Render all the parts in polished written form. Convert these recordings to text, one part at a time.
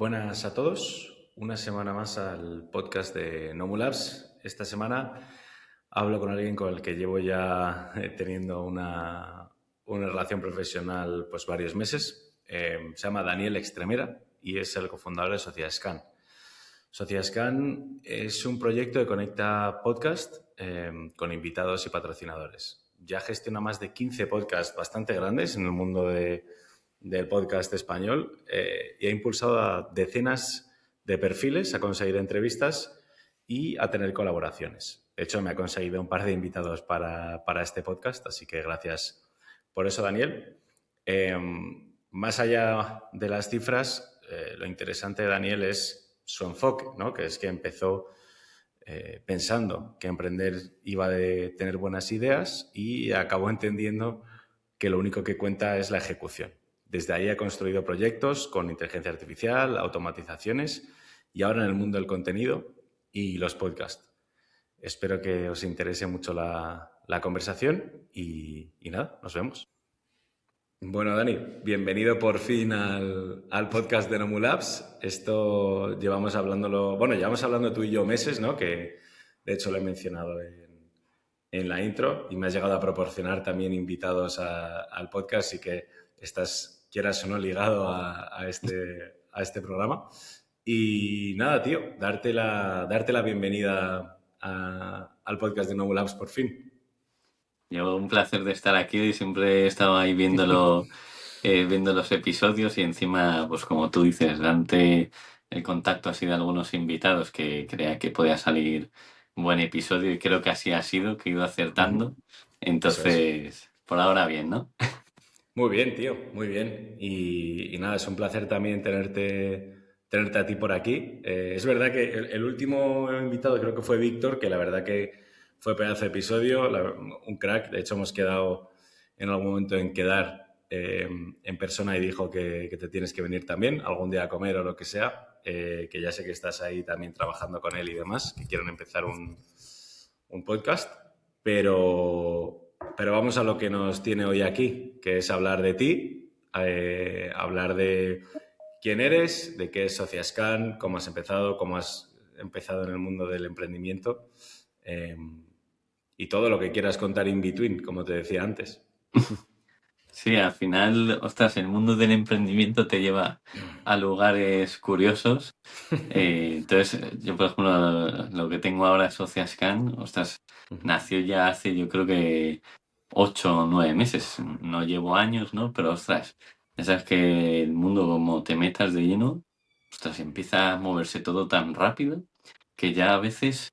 Buenas a todos, una semana más al podcast de Nomulabs. Esta semana hablo con alguien con el que llevo ya teniendo una relación profesional pues varios meses. Se llama Daniel Extremera y es el cofundador de SociaScan. SociaScan es un proyecto que conecta podcast con invitados y patrocinadores. Ya gestiona más de 15 podcasts bastante grandes en el mundo del podcast español y ha impulsado a decenas de perfiles a conseguir entrevistas y a tener colaboraciones. De hecho, me ha conseguido un par de invitados para este podcast, así que gracias por eso, Daniel. Más allá de las cifras, lo interesante de Daniel es su enfoque, ¿no? Que es que empezó pensando que emprender iba de tener buenas ideas y acabó entendiendo que lo único que cuenta es la ejecución. Desde ahí ha construido proyectos con inteligencia artificial, automatizaciones y ahora en el mundo del contenido y los podcasts. Espero que os interese mucho la conversación y nada, nos vemos. Bueno, Dani, bienvenido por fin al podcast de Nomulabs. Esto llevamos hablando tú y yo meses, ¿no? Que de hecho lo he mencionado en la intro y me has llegado a proporcionar también invitados al podcast y que estás, quieras o no, ligado a este programa. Y nada, tío, darte la bienvenida al podcast de Nomulabs por fin. Yo un placer de estar aquí y siempre he estado ahí viendo los episodios y encima, pues como tú dices, darte el contacto así de algunos invitados que crea que podía salir un buen episodio y creo que así ha sido, que he ido acertando. Eso es. Entonces, por ahora bien, ¿no? Muy bien, tío, muy bien. Y nada, es un placer también tenerte a ti por aquí. Es verdad que el último invitado creo que fue Víctor, que la verdad que fue pedazo de episodio, un crack. De hecho, hemos quedado en algún momento en quedar en persona y dijo que te tienes que venir también algún día a comer o lo que sea, que ya sé que estás ahí también trabajando con él y demás, que quieren empezar un podcast, pero vamos a lo que nos tiene hoy aquí, que es hablar de ti, hablar de quién eres, de qué es SociaScan, cómo has empezado en el mundo del emprendimiento eh, y todo lo que quieras contar in between, como te decía antes. Sí, al final, ostras, el mundo del emprendimiento te lleva a lugares curiosos. Entonces, yo por ejemplo, lo que tengo ahora es SociaScan, ostras, nació ya hace yo creo que 8 o 9 meses. No llevo años, ¿no? Pero ostras, ya sabes que el mundo como te metas de lleno, ostras, empieza a moverse todo tan rápido que ya a veces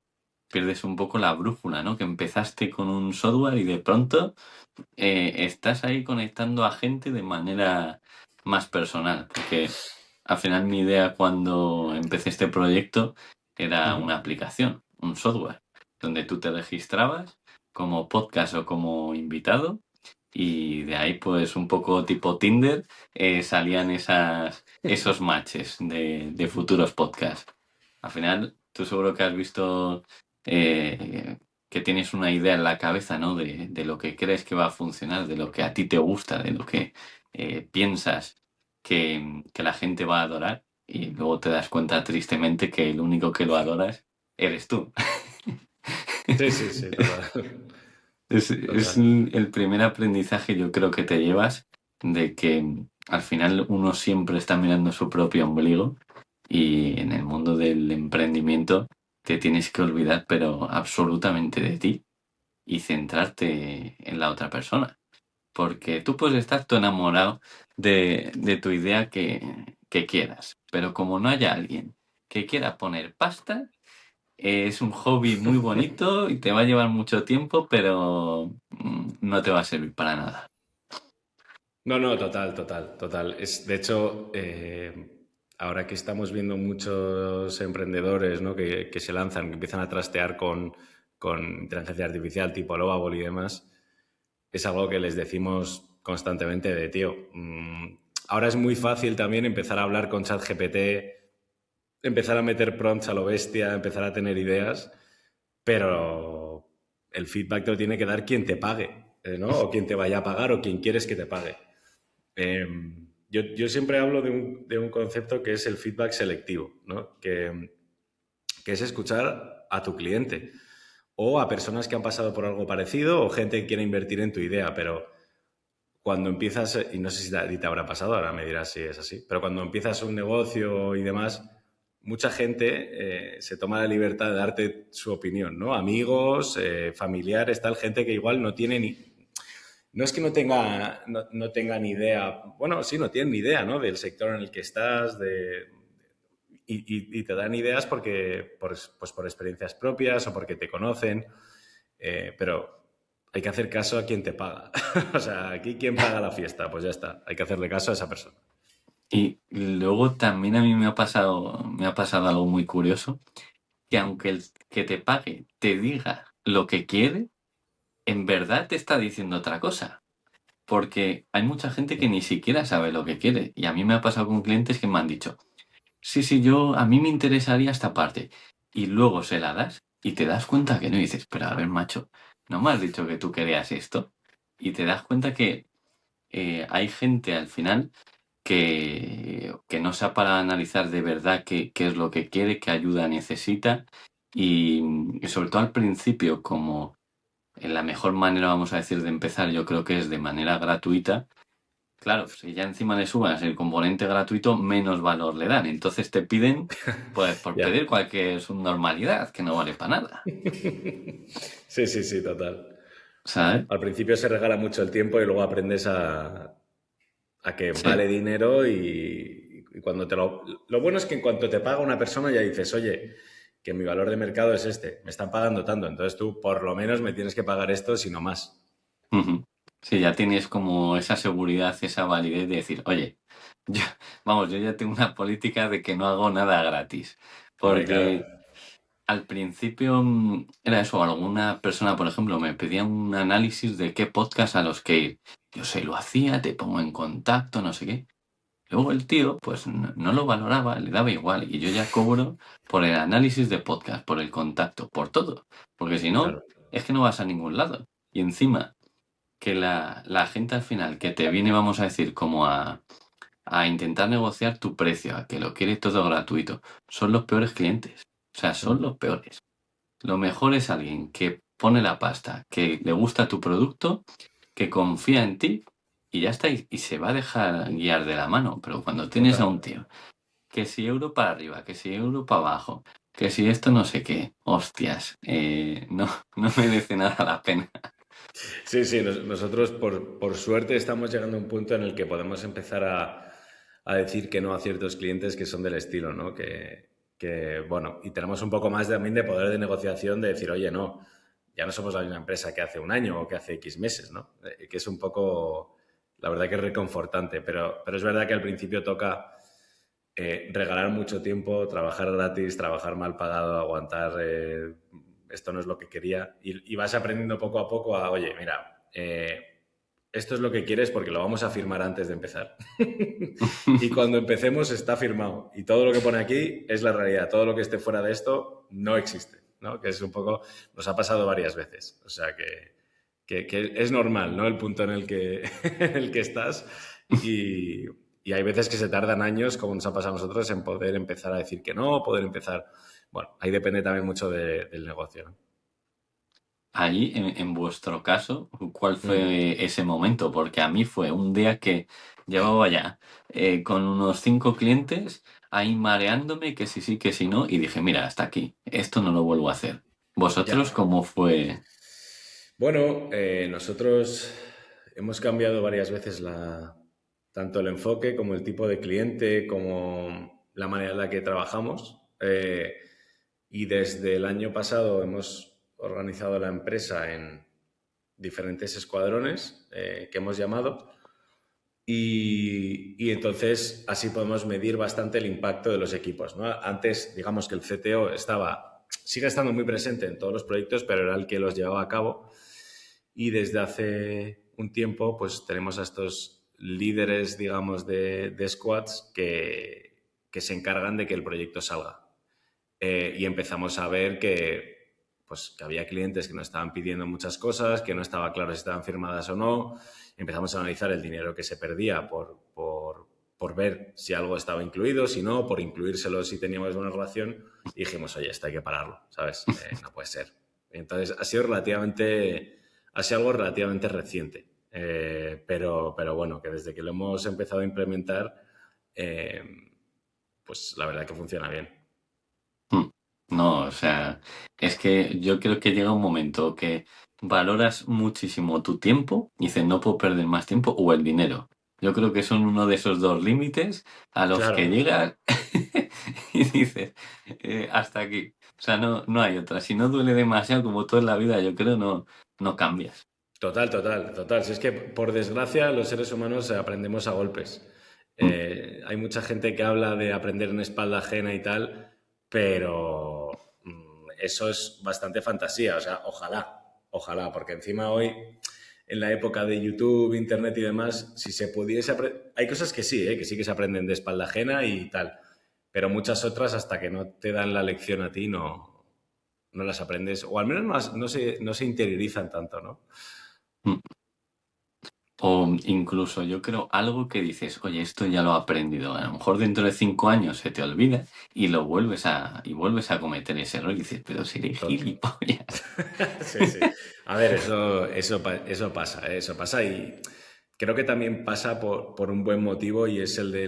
pierdes un poco la brújula, ¿no? Que empezaste con un software y de pronto estás ahí conectando a gente de manera más personal, porque al final mi idea cuando empecé este proyecto era una aplicación, un software, donde tú te registrabas como podcast o como invitado y de ahí pues un poco tipo Tinder salían esos matches de futuros podcasts. Al final tú seguro que has visto que tienes una idea en la cabeza, ¿no? De lo que crees que va a funcionar, de lo que a ti te gusta, de lo que piensas que la gente va a adorar y luego te das cuenta tristemente que el único que lo adoras eres tú. Sí, sí, sí, total. Es Total. el primer aprendizaje yo creo que te llevas de que al final uno siempre está mirando su propio ombligo y en el mundo del emprendimiento te tienes que olvidar pero absolutamente de ti y centrarte en la otra persona. Porque tú puedes estar tú enamorado de tu idea que quieras, pero como no haya alguien que quiera poner pasta, es un hobby muy bonito y te va a llevar mucho tiempo, pero no te va a servir para nada. No, no, total, total, total. De hecho, ahora que estamos viendo muchos emprendedores, ¿no? que se lanzan, que empiezan a trastear con inteligencia artificial tipo Lovable y demás, es algo que les decimos constantemente de, tío, ahora es muy fácil también empezar a hablar con ChatGPT, empezar a meter prompts a lo bestia, empezar a tener ideas, pero el feedback te lo tiene que dar quien te pague, ¿no? O quien te vaya a pagar o quien quieres que te pague. Eh, yo siempre hablo de un concepto que es el feedback selectivo, ¿no? Que es escuchar a tu cliente o a personas que han pasado por algo parecido o gente que quiere invertir en tu idea, pero cuando empiezas, y no sé si a ti te habrá pasado, ahora me dirás si es así, pero cuando empiezas un negocio y demás, mucha gente se toma la libertad de darte su opinión, ¿no? Amigos, familiares, tal, gente que igual no tiene ni... No es que no tenga ni idea, bueno, sí, no tienen ni idea, ¿no? Del sector en el que estás, y te dan ideas pues por experiencias propias o porque te conocen, pero hay que hacer caso a quien te paga. O sea, aquí quien paga la fiesta, pues ya está, hay que hacerle caso a esa persona. Y luego también a mí me ha pasado algo muy curioso, que aunque el que te pague te diga lo que quiere, en verdad te está diciendo otra cosa. Porque hay mucha gente que ni siquiera sabe lo que quiere. Y a mí me ha pasado con clientes que me han dicho, sí, sí, a mí me interesaría esta parte. Y luego se la das y te das cuenta que no. Y dices, pero a ver, macho, ¿no me has dicho que tú querías esto? Y te das cuenta que hay gente al final que no sea para analizar de verdad qué es lo que quiere, qué ayuda necesita. Y sobre todo al principio, como la mejor manera, vamos a decir, de empezar, yo creo que es de manera gratuita. Claro, si ya encima le subas el componente gratuito, menos valor le dan. Entonces te piden, pues, por Ya. pedir cualquier subnormalidad, que no vale para nada. Sí, sí, sí, total. ¿Sabes? Al principio se regala mucho el tiempo y luego aprendes a que Sí. vale dinero y cuando te Lo bueno es que en cuanto te paga una persona ya dices, oye, que mi valor de mercado es este, me están pagando tanto, entonces tú por lo menos me tienes que pagar esto, si no más. Ujú. Sí, ya tienes como esa seguridad, esa validez de decir, oye, yo, vamos, yo ya tengo una política de que no hago nada gratis. Hombre, claro. Porque al principio era eso, alguna persona, por ejemplo, me pedía un análisis de qué podcast a los que ir. Yo se lo hacía, te pongo en contacto, no sé qué. Luego el tío, pues no lo valoraba, le daba igual. Y yo ya cobro por el análisis de podcast, por el contacto, por todo. Porque si no, Claro. es que no vas a ningún lado. Y encima, que la gente al final que te viene, vamos a decir, como a intentar negociar tu precio, a que lo quiere todo gratuito, son los peores clientes. O sea, son los peores. Lo mejor es alguien que pone la pasta, que le gusta tu producto, que confía en ti y ya está, y se va a dejar guiar de la mano. Pero cuando tienes a Total. un tío, que si euro para arriba, que si euro para abajo, que si esto no sé qué, hostias, no, no merece nada la pena. Sí, sí, nosotros por suerte estamos llegando a un punto en el que podemos empezar a decir que no a ciertos clientes que son del estilo, ¿no? Bueno, y tenemos un poco más también de poder de negociación de decir, oye, no, ya no somos la misma empresa que hace un año o que hace X meses, ¿no? Que es un poco, la verdad que es reconfortante, pero es verdad que al principio toca regalar mucho tiempo, trabajar gratis, trabajar mal pagado, aguantar esto no es lo que quería y vas aprendiendo poco a poco a, oye, mira, esto es lo que quieres porque lo vamos a firmar antes de empezar. Y cuando empecemos está firmado y todo lo que pone aquí es la realidad, todo lo que esté fuera de esto no existe, ¿no? Que es un poco, nos ha pasado varias veces, o sea que es normal, ¿no? El punto en el que, en el que estás y, y hay veces que se tardan años, como nos ha pasado a nosotros, en poder empezar a decir que no, poder empezar. Bueno, ahí depende también mucho del negocio, ¿no? Ahí, en vuestro caso, ¿cuál Mm. fue ese momento? Porque a mí fue un día que llevaba ya con unos 5 clientes ahí mareándome, que sí, sí, que sí, no, y dije, mira, hasta aquí, esto no lo vuelvo a hacer. ¿Vosotros Ya. cómo fue? Bueno, nosotros hemos cambiado varias veces tanto el enfoque como el tipo de cliente, como la manera en la que trabajamos. Y desde el año pasado hemos organizado la empresa en diferentes escuadrones que hemos llamado y entonces así podemos medir bastante el impacto de los equipos, ¿no? Antes, digamos que el CTO sigue estando muy presente en todos los proyectos, pero era el que los llevaba a cabo. Y desde hace un tiempo, pues tenemos a estos líderes, digamos, de squads que se encargan de que el proyecto salga. Y empezamos a ver pues, que había clientes que nos estaban pidiendo muchas cosas, que no estaba claro si estaban firmadas o no. Empezamos a analizar el dinero que se perdía por ver si algo estaba incluido, si no, por incluírselo si teníamos buena relación, y dijimos, oye, esto hay que pararlo, ¿sabes? No puede ser. Entonces, ha sido algo relativamente reciente, pero bueno, que desde que lo hemos empezado a implementar, eh, pues la verdad que funciona bien. Mm. No, o sea, es que yo creo que llega un momento que valoras muchísimo tu tiempo y dices, no puedo perder más tiempo o el dinero. Yo creo que son uno de esos dos límites a los que Claro, llegas y dices, hasta aquí. O sea, no hay otra. Si no duele demasiado, como todo en la vida, yo creo, no cambias. total, total, total. Si es que, por desgracia, los seres humanos aprendemos a golpes. Mm. Hay mucha gente que habla de aprender en espalda ajena y tal, pero eso es bastante fantasía. O sea, ojalá, porque encima hoy, en la época de YouTube, Internet y demás, si se pudiese hay cosas que sí que se aprenden de espalda ajena y tal, pero muchas otras, hasta que no te dan la lección a ti, no las aprendes, o al menos no se interiorizan tanto, ¿no? Mm. O incluso yo creo algo que dices, oye, esto ya lo he aprendido. A lo mejor dentro de 5 años se te olvida y vuelves a cometer ese error y dices, pero seré Tot- gilipollas. Sí, sí. A ver, eso pasa, eso pasa y creo que también pasa por un buen motivo y es el de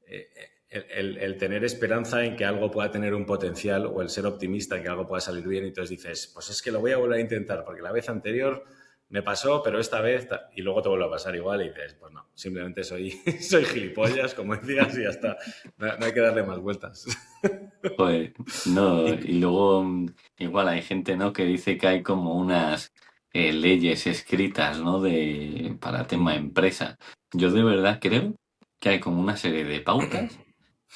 eh, el tener esperanza en que algo pueda tener un potencial o el ser optimista en que algo pueda salir bien y entonces dices, pues es que lo voy a volver a intentar porque la vez anterior me pasó, pero esta vez y luego te vuelve a pasar igual y dices, pues no, simplemente soy gilipollas, como decías, y ya está. No hay que darle más vueltas. Pues no, Y, y luego igual hay gente, ¿no? Que dice que hay como unas leyes escritas, ¿no? Para tema mm, empresa. Yo de verdad creo que hay como una serie de pautas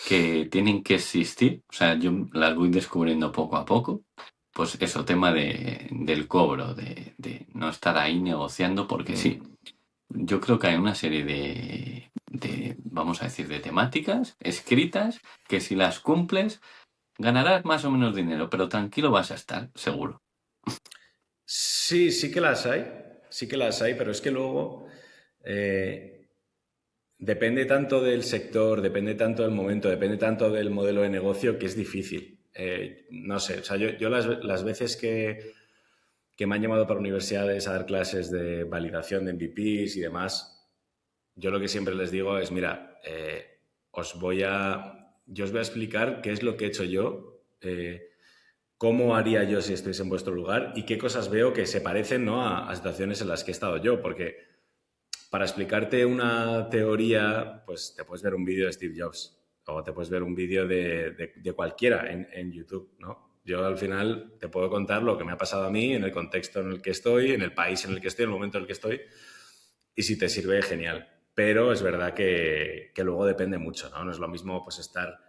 que tienen que existir, o sea, yo las voy descubriendo poco a poco, pues eso, tema del cobro, de no estar ahí negociando, porque sí, mm. yo creo que hay una serie vamos a decir, de temáticas escritas que si las cumples ganarás más o menos dinero, pero tranquilo vas a estar, seguro. Sí, sí que las hay, pero es que luego eh, depende tanto del sector, depende tanto del momento, depende tanto del modelo de negocio que es difícil. No sé, o sea, yo las veces que me han llamado para universidades a dar clases de validación de MVPs y demás, yo lo que siempre les digo es, mira, yo os voy a explicar qué es lo que he hecho yo, cómo haría yo si estuviese en vuestro lugar y qué cosas veo que se parecen, ¿no? a situaciones en las que he estado yo, porque para explicarte una teoría, pues te puedes ver un vídeo de Steve Jobs o te puedes ver un vídeo de cualquiera en YouTube, ¿no? Yo al final te puedo contar lo que me ha pasado a mí en el contexto en el que estoy, en el país en el que estoy, en el momento en el que estoy, y si te sirve, genial. Pero es verdad que luego depende mucho, ¿no? No es lo mismo pues estar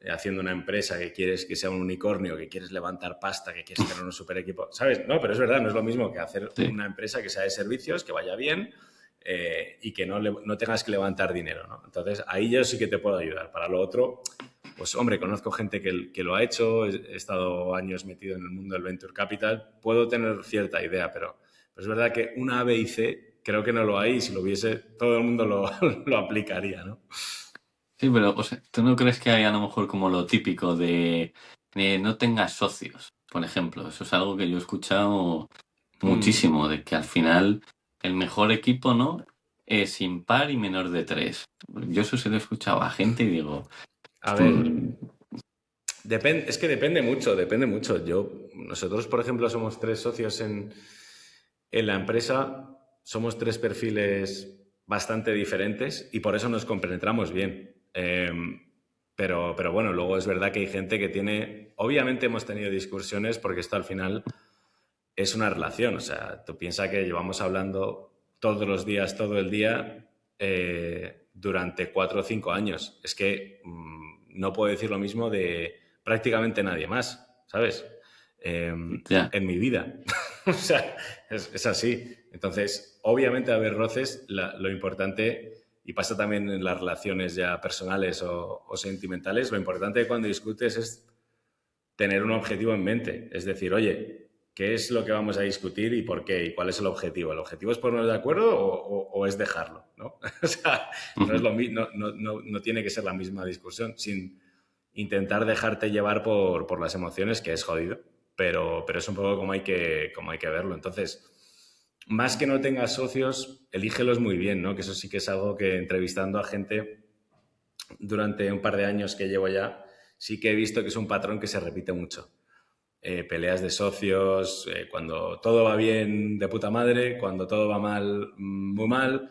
haciendo una empresa que quieres que sea un unicornio, que quieres levantar pasta, que quieres tener un super equipo, ¿sabes? No, pero es verdad, no es lo mismo que hacer Sí, una empresa que sea de servicios, que vaya bien y que no tengas que levantar dinero, ¿no? Entonces, ahí yo sí que te puedo ayudar. Para lo otro, pues hombre, conozco gente que lo ha hecho, he estado años metido en el mundo del venture capital, puedo tener cierta idea, pero es verdad que una A, B y C creo que no lo hay y si lo hubiese, todo el mundo lo aplicaría, ¿no? sí, pero o sea, ¿tú no crees que hay a lo mejor como lo típico de no tengas socios? Por ejemplo, eso es algo que yo he escuchado Mm. muchísimo, de que al final el mejor equipo, ¿no? Es impar y menor de tres. Yo eso se lo he escuchado a gente y digo, A ver, "Mm, es que depende mucho, depende mucho. Nosotros, por ejemplo, somos tres socios en la empresa, somos tres perfiles bastante diferentes y por eso nos compenetramos bien. Pero bueno, luego es verdad que hay gente que tiene, obviamente hemos tenido discusiones porque esto al final es una relación. O sea, tú piensas que llevamos hablando todos los días, todo el día, durante 4 o 5 años. Es que no puedo decir lo mismo de prácticamente nadie más, ¿sabes? ya, En mi vida. O sea, es así. Entonces, obviamente, a haber roces, lo importante, y pasa también en las relaciones ya personales o sentimentales, lo importante cuando discutes es tener un objetivo en mente. Es decir, oye, ¿qué es lo que vamos a discutir y por qué? ¿Y cuál es el objetivo? ¿El objetivo es ponernos de acuerdo o es dejarlo? ¿No? O sea, no, es Ujú. lo, no tiene que ser la misma discusión sin intentar dejarte llevar por las emociones, que es jodido, pero es un poco como hay que verlo. Entonces, más que no tengas socios, elígelos muy bien, ¿no? Que eso sí que es algo que entrevistando a gente durante un par de años que llevo ya, sí que he visto que es un patrón que se repite mucho. Peleas de socios, cuando todo va bien de puta madre, cuando todo va mal, muy mal,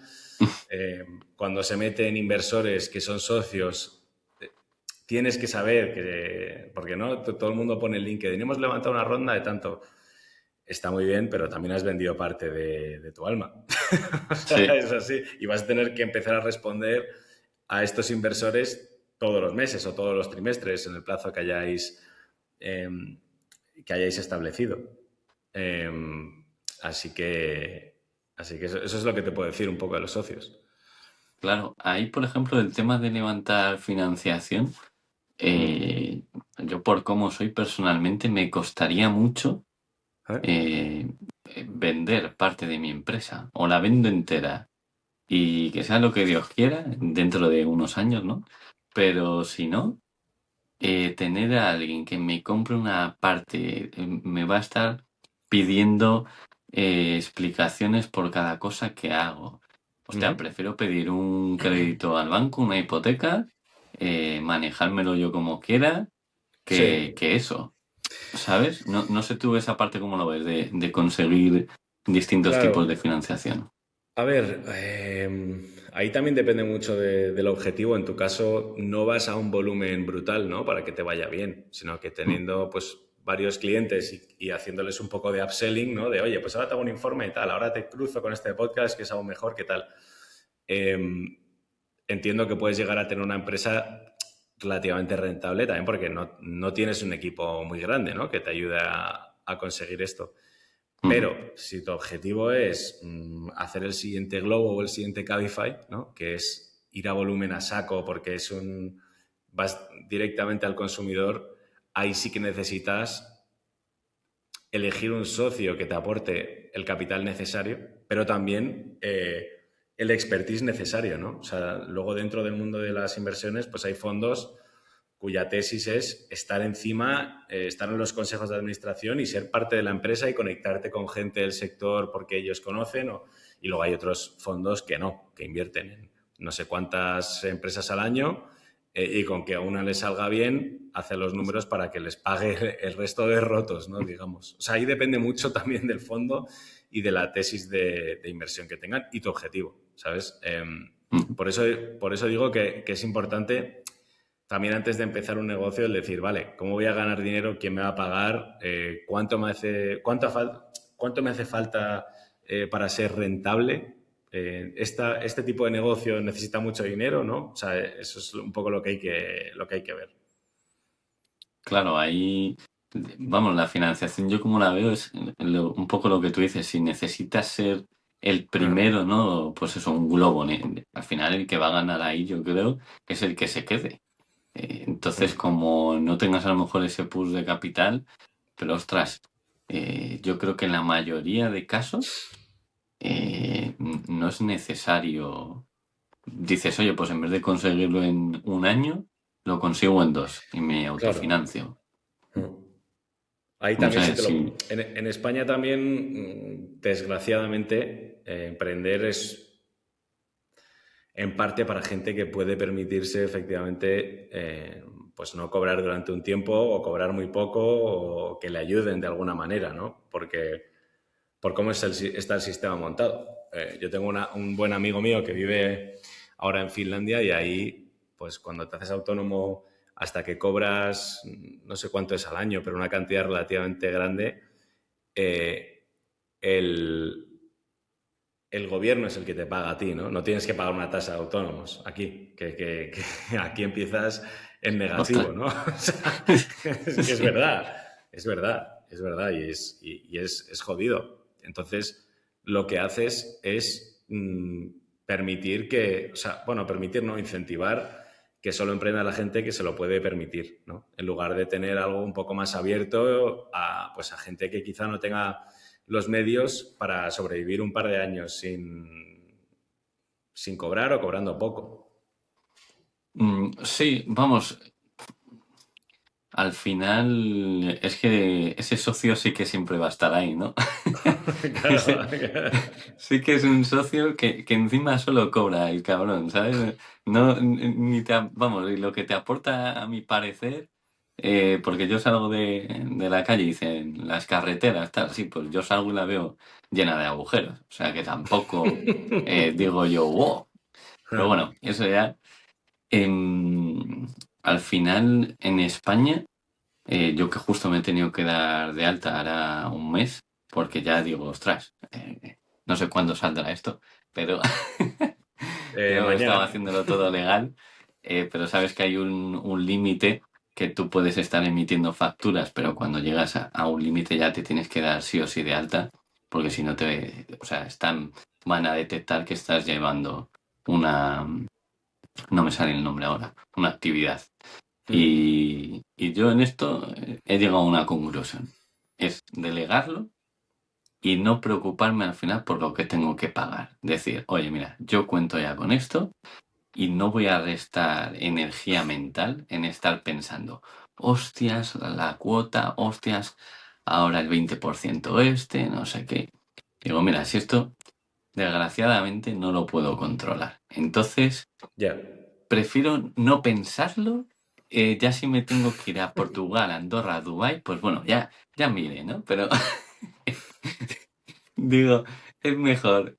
cuando se meten inversores que son socios, tienes que saber que, porque no, todo el mundo pone el LinkedIn, hemos levantado una ronda de tanto, está muy bien, pero también has vendido parte de tu alma. O sea, Sí, es así. Y vas a tener que empezar a responder a estos inversores todos los meses o todos los trimestres en el plazo eh, que hayáis establecido. Eh, así que, así que eso es lo que te puedo decir un poco de los socios. claro. Ahí, por ejemplo, el tema de levantar financiación, Mm. eh, yo por cómo soy personalmente, me costaría mucho ¿Eh? eh, vender parte de mi empresa o la vendo entera y que sea lo que Dios quiera dentro de unos años, ¿no? Pero si no, tener a alguien que me compre una parte me va a estar pidiendo explicaciones por cada cosa que hago. Hostia, Ujú. prefiero pedir un crédito al banco, una hipoteca, manejármelo yo como quiera, Sí, que eso, ¿sabes? No, no sé tú esa parte cómo lo ves de conseguir distintos tipos claro. de financiación. A ver, ahí también depende mucho del objetivo. En tu caso, no vas a un volumen brutal, ¿no? Para que te vaya bien, sino que Mm, teniendo, pues, varios clientes y haciéndoles un poco de upselling, ¿no? De, oye, pues ahora te hago un informe y tal, ahora te cruzo con este podcast que es algo mejor, ¿qué tal? Em, entiendo que puedes llegar a tener una empresa relativamente rentable también porque no tienes un equipo muy grande, ¿no? Que te ayude a conseguir esto. ujú. Pero si tu objetivo es hacer el siguiente Globo o el siguiente Cabify, ¿no? Que es ir a volumen a saco porque vas directamente al consumidor, ahí sí que necesitas elegir un socio que te aporte el capital necesario, pero también el expertise necesario, ¿no? O sea, luego dentro del mundo de las inversiones, pues hay fondos cuya tesis es estar encima, estar en los consejos de administración y ser parte de la empresa y conectarte con gente del sector porque ellos conocen. Y luego hay otros fondos que no, que invierten en no sé cuántas empresas al año y con que a una les salga bien, hace los números para que les pague el resto de rotos, ¿no? Digamos. O sea, ahí depende mucho también del fondo y de la tesis de inversión que tengan y tu objetivo, ¿sabes? Ujú. Por eso digo que es importante también antes de empezar un negocio el decir, vale, ¿cómo voy a ganar dinero? ¿Quién me va a pagar? ¿Cuánto me hace falta para ser rentable? Este tipo de negocio necesita mucho dinero, ¿no? O sea, eso es un poco lo que hay que ver. Claro, ahí, vamos, la financiación yo como la veo es un poco lo que tú dices, si necesitas ser el Ah, primero, ¿no? Pues eso, un globo, ¿no? Al final el que va a ganar ahí yo creo es el que se quede. Entonces, mm, como no tengas a lo mejor ese push de capital, pero ostras, yo creo que en la mayoría de casos no es necesario. Dices, oye, pues en vez de conseguirlo en un año, lo consigo en dos y me claro. autofinancio. Mm. Ahí No también sé sí te lo... si... En España también, desgraciadamente, emprender es en parte para gente que puede permitirse efectivamente pues no cobrar durante un tiempo o cobrar muy poco o que le ayuden de alguna manera, ¿no? Porque por cómo está el sistema montado. Yo tengo un buen amigo mío que vive ahora en Finlandia y ahí, pues cuando te haces autónomo hasta que cobras, no sé cuánto es al año, pero una cantidad relativamente grande, eh, el, el gobierno es el que te paga a ti, ¿no? No tienes que pagar una tasa de autónomos aquí, que aquí empiezas en Ostras. negativo, ¿no? O sea, es que es Sí, verdad, es verdad, es verdad y es jodido. Entonces, lo que haces es permitir que, o sea, bueno, permitir, no, incentivar que solo emprenda la gente que se lo puede permitir, ¿no? En lugar de tener algo un poco más abierto a, pues, a gente que quizá no tenga los medios para sobrevivir un par de años sin cobrar o cobrando poco. Sí, vamos, al final es que ese socio sí que siempre va a estar ahí, ¿no? Ese- Claro. sí que es un socio que encima solo cobra el cabrón, ¿sabes? No, ni vamos, y lo que te aporta a mi parecer, porque yo salgo de la calle y dicen las carreteras, tal, sí, pues yo salgo y la veo llena de agujeros, o sea que tampoco digo yo, wow, pero bueno, eso ya. em, Al final en España yo que justo me he tenido que dar de alta hará un mes, porque ya digo, ostras, no sé cuándo saldrá esto, pero yo estaba Mañana. haciéndolo todo legal, pero sabes que hay un límite que tú puedes estar emitiendo facturas, pero cuando llegas a un límite ya te tienes que dar sí o sí de alta, porque si no o sea, van a detectar que estás llevando una, no me sale el nombre ahora, una actividad. Y yo en esto he llegado a una conclusión. Es delegarlo y no preocuparme al final por lo que tengo que pagar. Decir, oye, mira, yo cuento ya con esto y no voy a restar energía mental en estar pensando, hostias, la cuota, hostias, ahora el 20% no sé qué. Digo, mira, si esto desgraciadamente no lo puedo controlar. Entonces, Ya. prefiero no pensarlo. Ya si me tengo que ir a Portugal, Andorra, Dubái, pues bueno, ya miré, ¿no? Pero digo, es mejor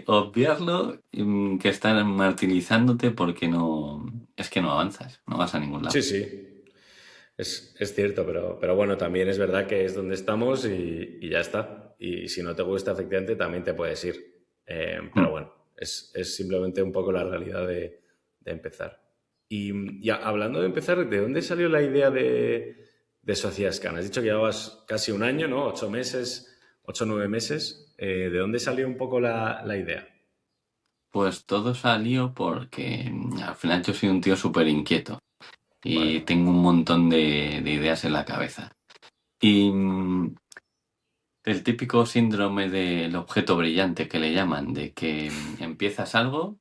obviarlo que estar martirizándote porque no, es que no avanzas, no vas a ningún Sí, lado. sí. Es cierto, pero bueno, también es verdad que es donde estamos y ya está. Y si no te gusta, efectivamente, también te puedes ir. Pero Mm. bueno, es simplemente un poco la realidad de empezar. Y hablando de empezar, ¿de dónde salió la idea de Sociascan? Has dicho que llevabas casi un año, ¿no? 8 meses, 8 o 9 meses. ¿De dónde salió un poco la idea? Pues todo salió porque al final yo soy un tío súper inquieto Vale. y tengo un montón de ideas en la cabeza. Y el típico síndrome del objeto brillante que le llaman, de que empiezas algo,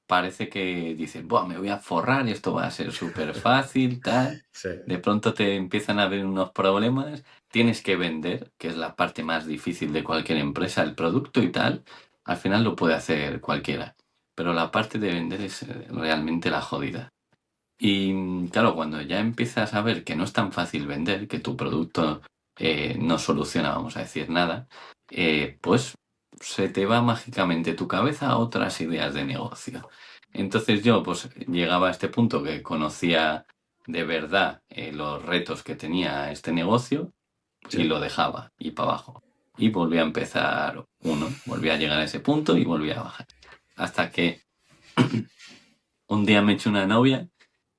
parece que dices, Buah, me voy a forrar y esto va a ser súper fácil, tal. Sí, De pronto te empiezan a ver unos problemas, tienes que vender, que es la parte más difícil de cualquier empresa, el producto y tal. Al final lo puede hacer cualquiera, pero la parte de vender es realmente la jodida. Y claro, cuando ya empiezas a ver que no es tan fácil vender, que tu producto no soluciona, vamos a decir, nada, pues se te va mágicamente tu cabeza a otras ideas de negocio. Entonces yo pues llegaba a este punto que conocía de verdad los retos que tenía este negocio y sí. lo dejaba y para abajo. Y volví a empezar uno, volví a llegar a ese punto y volví a bajar. Hasta que un día me eché una novia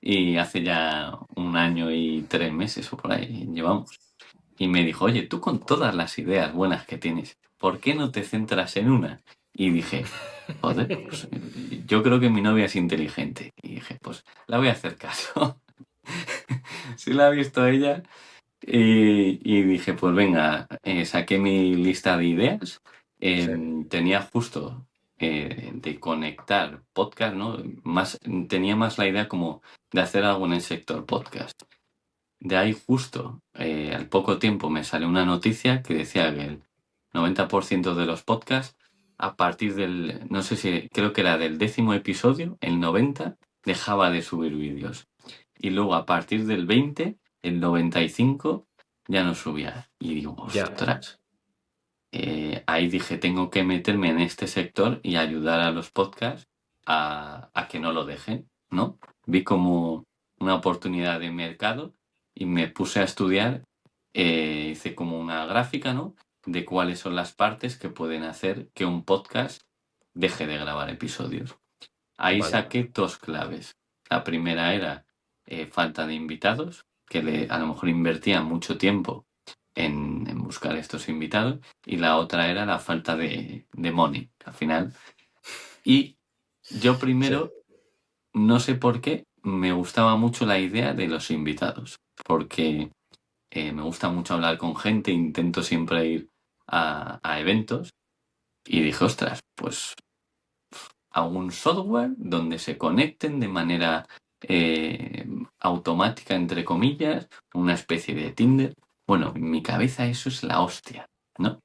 y hace ya un año y 3 meses o por ahí llevamos. Y me dijo, oye, tú con todas las ideas buenas que tienes, ¿por qué no te centras en una? Y dije, joder, pues yo creo que mi novia es inteligente. Y dije, pues la voy a hacer caso. Sí la ha visto ella. Y dije, pues venga, saqué mi lista de ideas. Sí, Tenía justo de conectar podcast, ¿no? Tenía más la idea como de hacer algo en el sector podcast. De ahí justo, al poco tiempo me salió una noticia que decía que el 90% de los podcasts, a partir del, no sé si, creo que era del 10.º episodio, el 90 dejaba de subir vídeos. Y luego a partir del 20, el 95 ya no subía. Y digo, ya, ostras. Ahí dije, tengo que meterme en este sector y ayudar a los podcasts a que no lo dejen, ¿no? Vi como una oportunidad de mercado y me puse a estudiar, hice como una gráfica, ¿no? De cuáles son las partes que pueden hacer que un podcast deje de grabar episodios. Ahí vale. saqué dos claves. La primera era falta de invitados, que a lo mejor invertía mucho tiempo en buscar estos invitados, y la otra era la falta de money, al final. Y yo Sí, primero, no sé por qué, me gustaba mucho la idea de los invitados, porque me gusta mucho hablar con gente, intento siempre ir a eventos y dije, ostras, pues a un software donde se conecten de manera automática, entre comillas, una especie de Tinder. Bueno, en mi cabeza eso es la hostia, ¿no?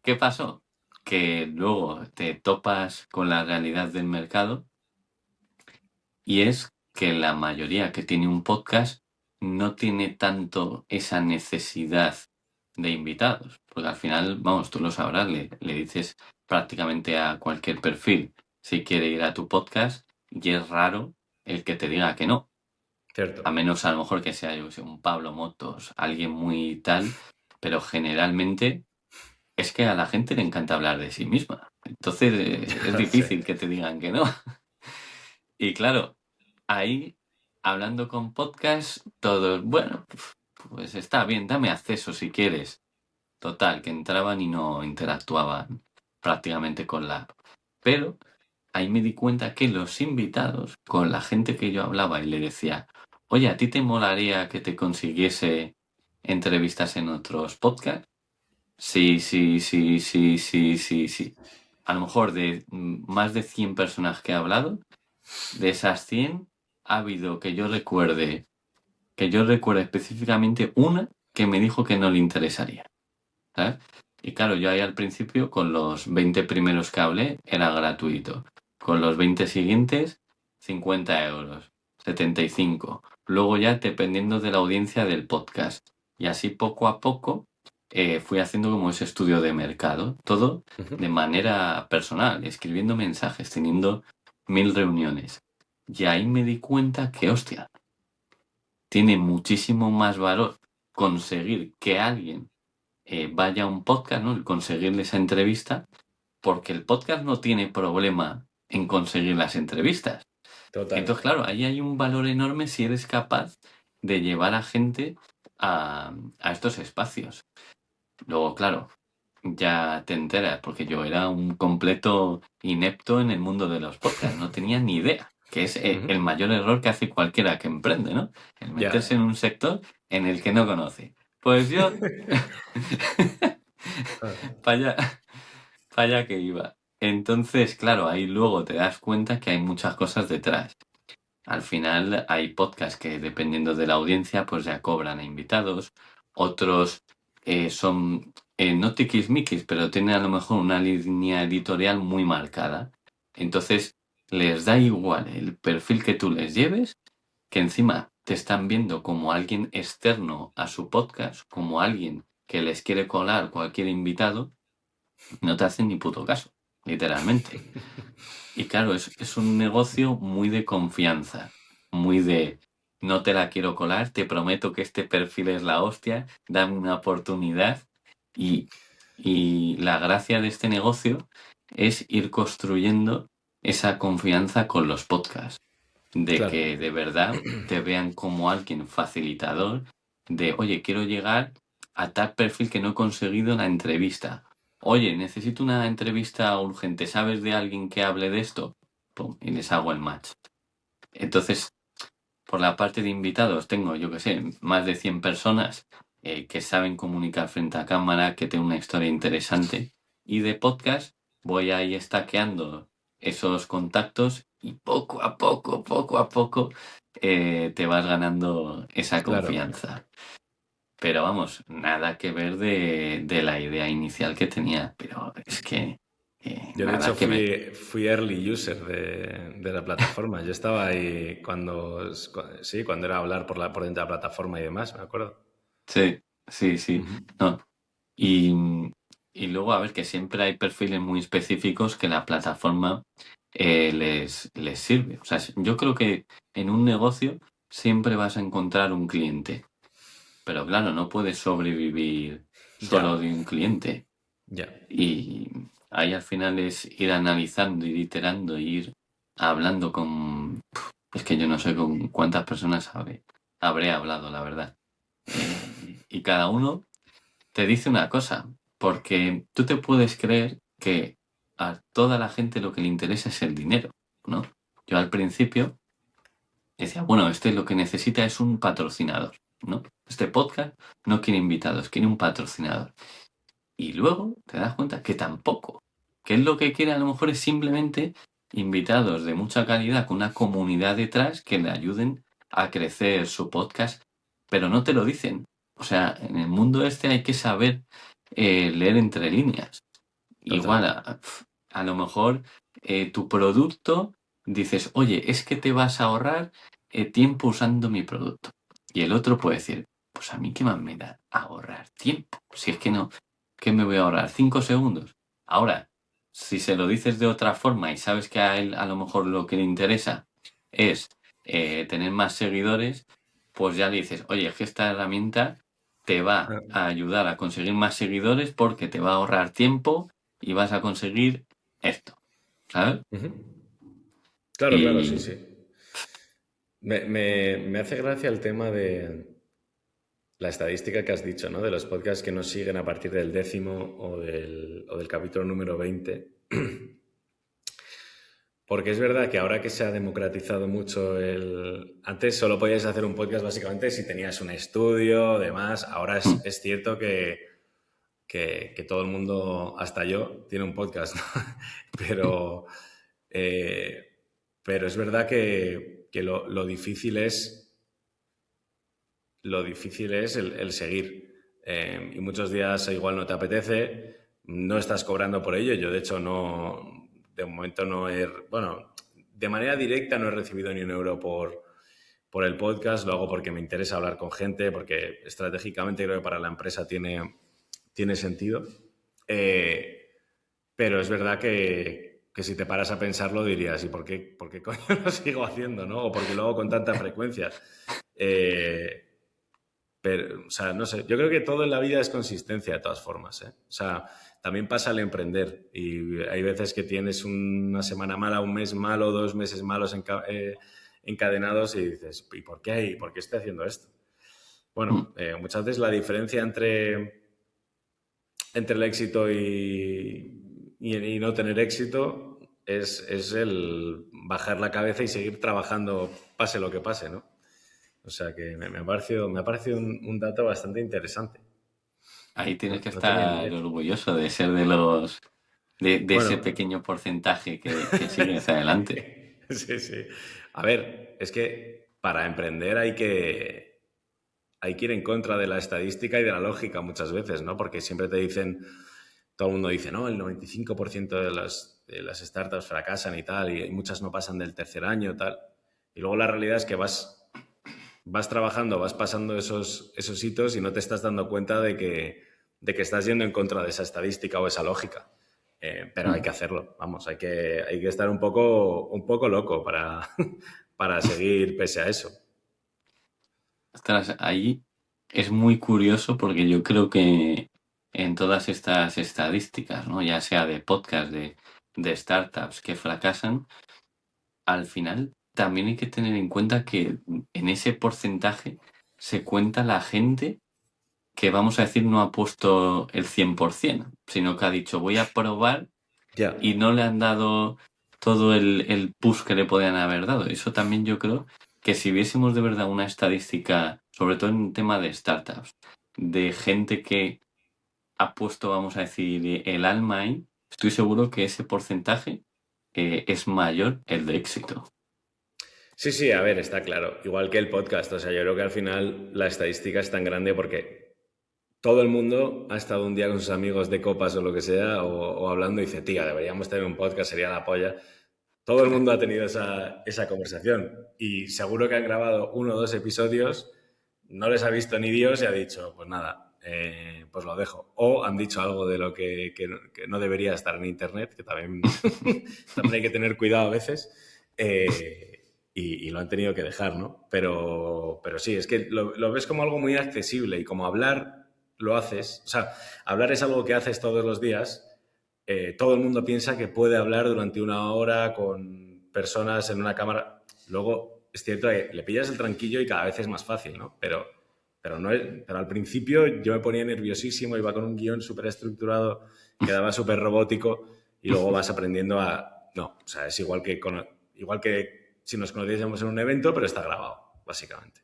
¿Qué pasó? Que luego te topas con la realidad del mercado y es que la mayoría que tiene un podcast no tiene tanto esa necesidad de invitados, porque al final, vamos, tú lo sabrás, le dices prácticamente a cualquier perfil si quiere ir a tu podcast y es raro el que te diga que no, Cierto. a menos a lo mejor que sea, yo que sé, un Pablo Motos, alguien muy tal, pero generalmente es que a la gente le encanta hablar de sí misma, entonces es Sí. difícil que te digan que no. Y claro, ahí, hablando con podcast, todos, bueno, pues está bien, dame acceso si quieres. Total, que entraban y no interactuaban prácticamente con la app. Pero ahí me di cuenta que los invitados, con la gente que yo hablaba y le decía, oye, ¿a ti te molaría que te consiguiese entrevistas en otros podcasts? Sí, sí, sí, sí, sí, sí, sí. A lo mejor de más de 100 personas que he hablado, de esas 100 ha habido que yo recuerde específicamente una que me dijo que no le interesaría, ¿sabes? Y claro, yo ahí al principio con los 20 primeros que hablé era gratuito. Con los 20 siguientes, 50 euros, 75. Luego ya dependiendo de la audiencia del podcast. Y así poco a poco fui haciendo como ese estudio de mercado. Todo Ujú. de manera personal, escribiendo mensajes, teniendo 1000 reuniones. Y ahí me di cuenta que, hostia, tiene muchísimo más valor conseguir que alguien vaya a un podcast, ¿no? El conseguirle esa entrevista, porque el podcast no tiene problema en conseguir las entrevistas. Total. Entonces, claro, ahí hay un valor enorme si eres capaz de llevar a gente a estos espacios. Luego, claro, ya te enteras, porque yo era un completo inepto en el mundo de los podcasts, no tenía ni idea, que es Ujú. el mayor error que hace cualquiera que emprende, ¿no? El Ya. meterse en un sector en el que no conoce. Pues yo, Ah, para allá, para allá que iba. Entonces, claro, ahí luego te das cuenta que hay muchas cosas detrás. Al final hay podcasts que dependiendo de la audiencia pues ya cobran a invitados, otros son no tiquismiquis, pero tienen a lo mejor una línea editorial muy marcada. Entonces les da igual el perfil que tú les lleves, que encima te están viendo como alguien externo a su podcast, como alguien que les quiere colar cualquier invitado, no te hacen ni puto caso, literalmente. Y claro, es un negocio muy de confianza, muy de no te la quiero colar, te prometo que este perfil es la hostia, dame una oportunidad. Y, y la gracia de este negocio es ir construyendo esa confianza con los podcasts, de Claro. que de verdad te vean como alguien facilitador, de oye, quiero llegar a tal perfil que no he conseguido en la entrevista. Oye, necesito una entrevista urgente. ¿Sabes de alguien que hable de esto? Pum, y les hago el match. Entonces, por la parte de invitados, tengo, yo que sé, más de 100 personas que saben comunicar frente a cámara, que tienen una historia interesante. Y de podcast, voy ahí estaqueando esos contactos y poco a poco, te vas ganando esa Claro. confianza. Pero vamos, nada que ver de la idea inicial que tenía, pero es que Yo, de hecho, nada que ver. fui early user de la plataforma. Yo estaba ahí sí, cuando era hablar por dentro de la plataforma y demás, me acuerdo. Sí, sí, sí. Ujú. No. Y, y luego, a ver, que siempre hay perfiles muy específicos que la plataforma les sirve. O sea, yo creo que en un negocio siempre vas a encontrar un cliente, pero claro, no puedes sobrevivir solo Ya, de un cliente. ya. Y ahí al final es ir analizando, ir iterando, ir hablando con... Es que yo no sé con cuántas personas habré hablado, la verdad. Y cada uno te dice una cosa, porque tú te puedes creer que a toda la gente lo que le interesa es el dinero, ¿no? Yo al principio decía, bueno, este lo que necesita es un patrocinador, ¿no? Este podcast no quiere invitados, quiere un patrocinador. Y luego te das cuenta que tampoco. Que es lo que quiere a lo mejor es simplemente invitados de mucha calidad con una comunidad detrás que le ayuden a crecer su podcast, pero no te lo dicen. O sea, en el mundo este hay que saber leer entre líneas. Total. Igual a lo mejor tu producto dices, oye, es que te vas a ahorrar tiempo usando mi producto. Y el otro puede decir, pues a mí qué más me da ahorrar tiempo. Si es que no, ¿qué me voy a ahorrar? 5 segundos. Ahora, si se lo dices de otra forma y sabes que a él a lo mejor lo que le interesa es tener más seguidores, pues ya le dices, oye, es que esta herramienta te va Ah, a ayudar a conseguir más seguidores porque te va a ahorrar tiempo y vas a conseguir esto, ¿sabes? ujú. Claro, claro, sí, Y sí. Me hace gracia el tema de la estadística que has dicho, ¿no? De los podcasts que nos siguen a partir del 10º o del capítulo número 20. Porque es verdad que ahora que se ha democratizado mucho el... Antes solo podías hacer un podcast básicamente si tenías un estudio, demás. Ahora es, mm, es cierto que todo el mundo, hasta yo, tiene un podcast, ¿no? Pero, eh, pero es verdad que lo difícil es el seguir. Y muchos días igual no te apetece, no estás cobrando por ello. Yo, de hecho, no, de momento no he, bueno, de manera directa no he recibido ni un euro por el podcast. Lo hago porque me interesa hablar con gente, porque estratégicamente creo que para la empresa tiene sentido. Eh, pero es verdad que si te paras a pensarlo dirías, ¿y por qué coño lo sigo haciendo, no? O porque lo hago con tanta frecuencia. Eh, pero, o sea, no sé, yo creo que todo en la vida es consistencia de todas formas, ¿eh? O sea, también pasa al emprender y hay veces que tienes una semana mala, un mes malo, 2 meses malos encadenados y dices, ¿y por qué? ¿Y por qué estoy haciendo esto? mm. Bueno, muchas veces la diferencia entre el éxito y no tener éxito es el bajar la cabeza y seguir trabajando pase lo que pase, ¿no? O sea que me ha parecido un dato bastante interesante. Ahí tienes No, que no tenía ni estar idea. orgulloso de ser de ese Bueno, pequeño porcentaje que sigue hacia adelante. sí, sí. A ver, es que para emprender hay que ir en contra de la estadística y de la lógica muchas veces, ¿no? Porque siempre te dicen, todo el mundo dice, no, el 95% de las startups fracasan y tal, y muchas no pasan del tercer año, tal. Y luego la realidad es que vas trabajando, vas pasando esos hitos y no te estás dando cuenta de que estás yendo en contra de esa estadística o esa lógica. Pero hay Mm. que hacerlo, vamos, hay que estar un poco loco para, para seguir pese a eso. Ostras, ahí es muy curioso porque yo creo que en todas estas estadísticas, ¿no? Ya sea de podcast, de startups que fracasan, al final también hay que tener en cuenta que en ese porcentaje se cuenta la gente que, vamos a decir, no ha puesto el 100%, sino que ha dicho voy a probar Ya. y no le han dado todo el push que le podían haber dado. Eso también yo creo que si viésemos de verdad una estadística, sobre todo en tema de startups, de gente que ha puesto, vamos a decir, el alma ahí, estoy seguro que ese porcentaje es mayor el de éxito. Sí, sí, a ver, está claro. Igual que el podcast, o sea, yo creo que al final la estadística es tan grande porque todo el mundo ha estado un día con sus amigos de copas o lo que sea, o hablando y dice, tía, deberíamos tener un podcast, sería la polla. Todo el mundo ha tenido esa conversación y seguro que han grabado 1 o 2 episodios, no les ha visto ni Dios y ha dicho, pues nada, pues lo dejo. O han dicho algo de lo que no debería estar en Internet, que también, también hay que tener cuidado a veces, y lo han tenido que dejar, ¿no? Pero sí, es que lo ves como algo muy accesible y como hablar lo haces, o sea, hablar es algo que haces todos los días. Todo el mundo piensa que puede hablar durante 1 hora con personas en una cámara. Luego, es cierto que le pillas el tranquillo y cada vez es más fácil, ¿no? Pero al principio yo me ponía nerviosísimo, iba con un guión súper estructurado, quedaba súper robótico y luego vas aprendiendo a... No, o sea, es igual que si nos conociésemos en un evento, pero está grabado, básicamente.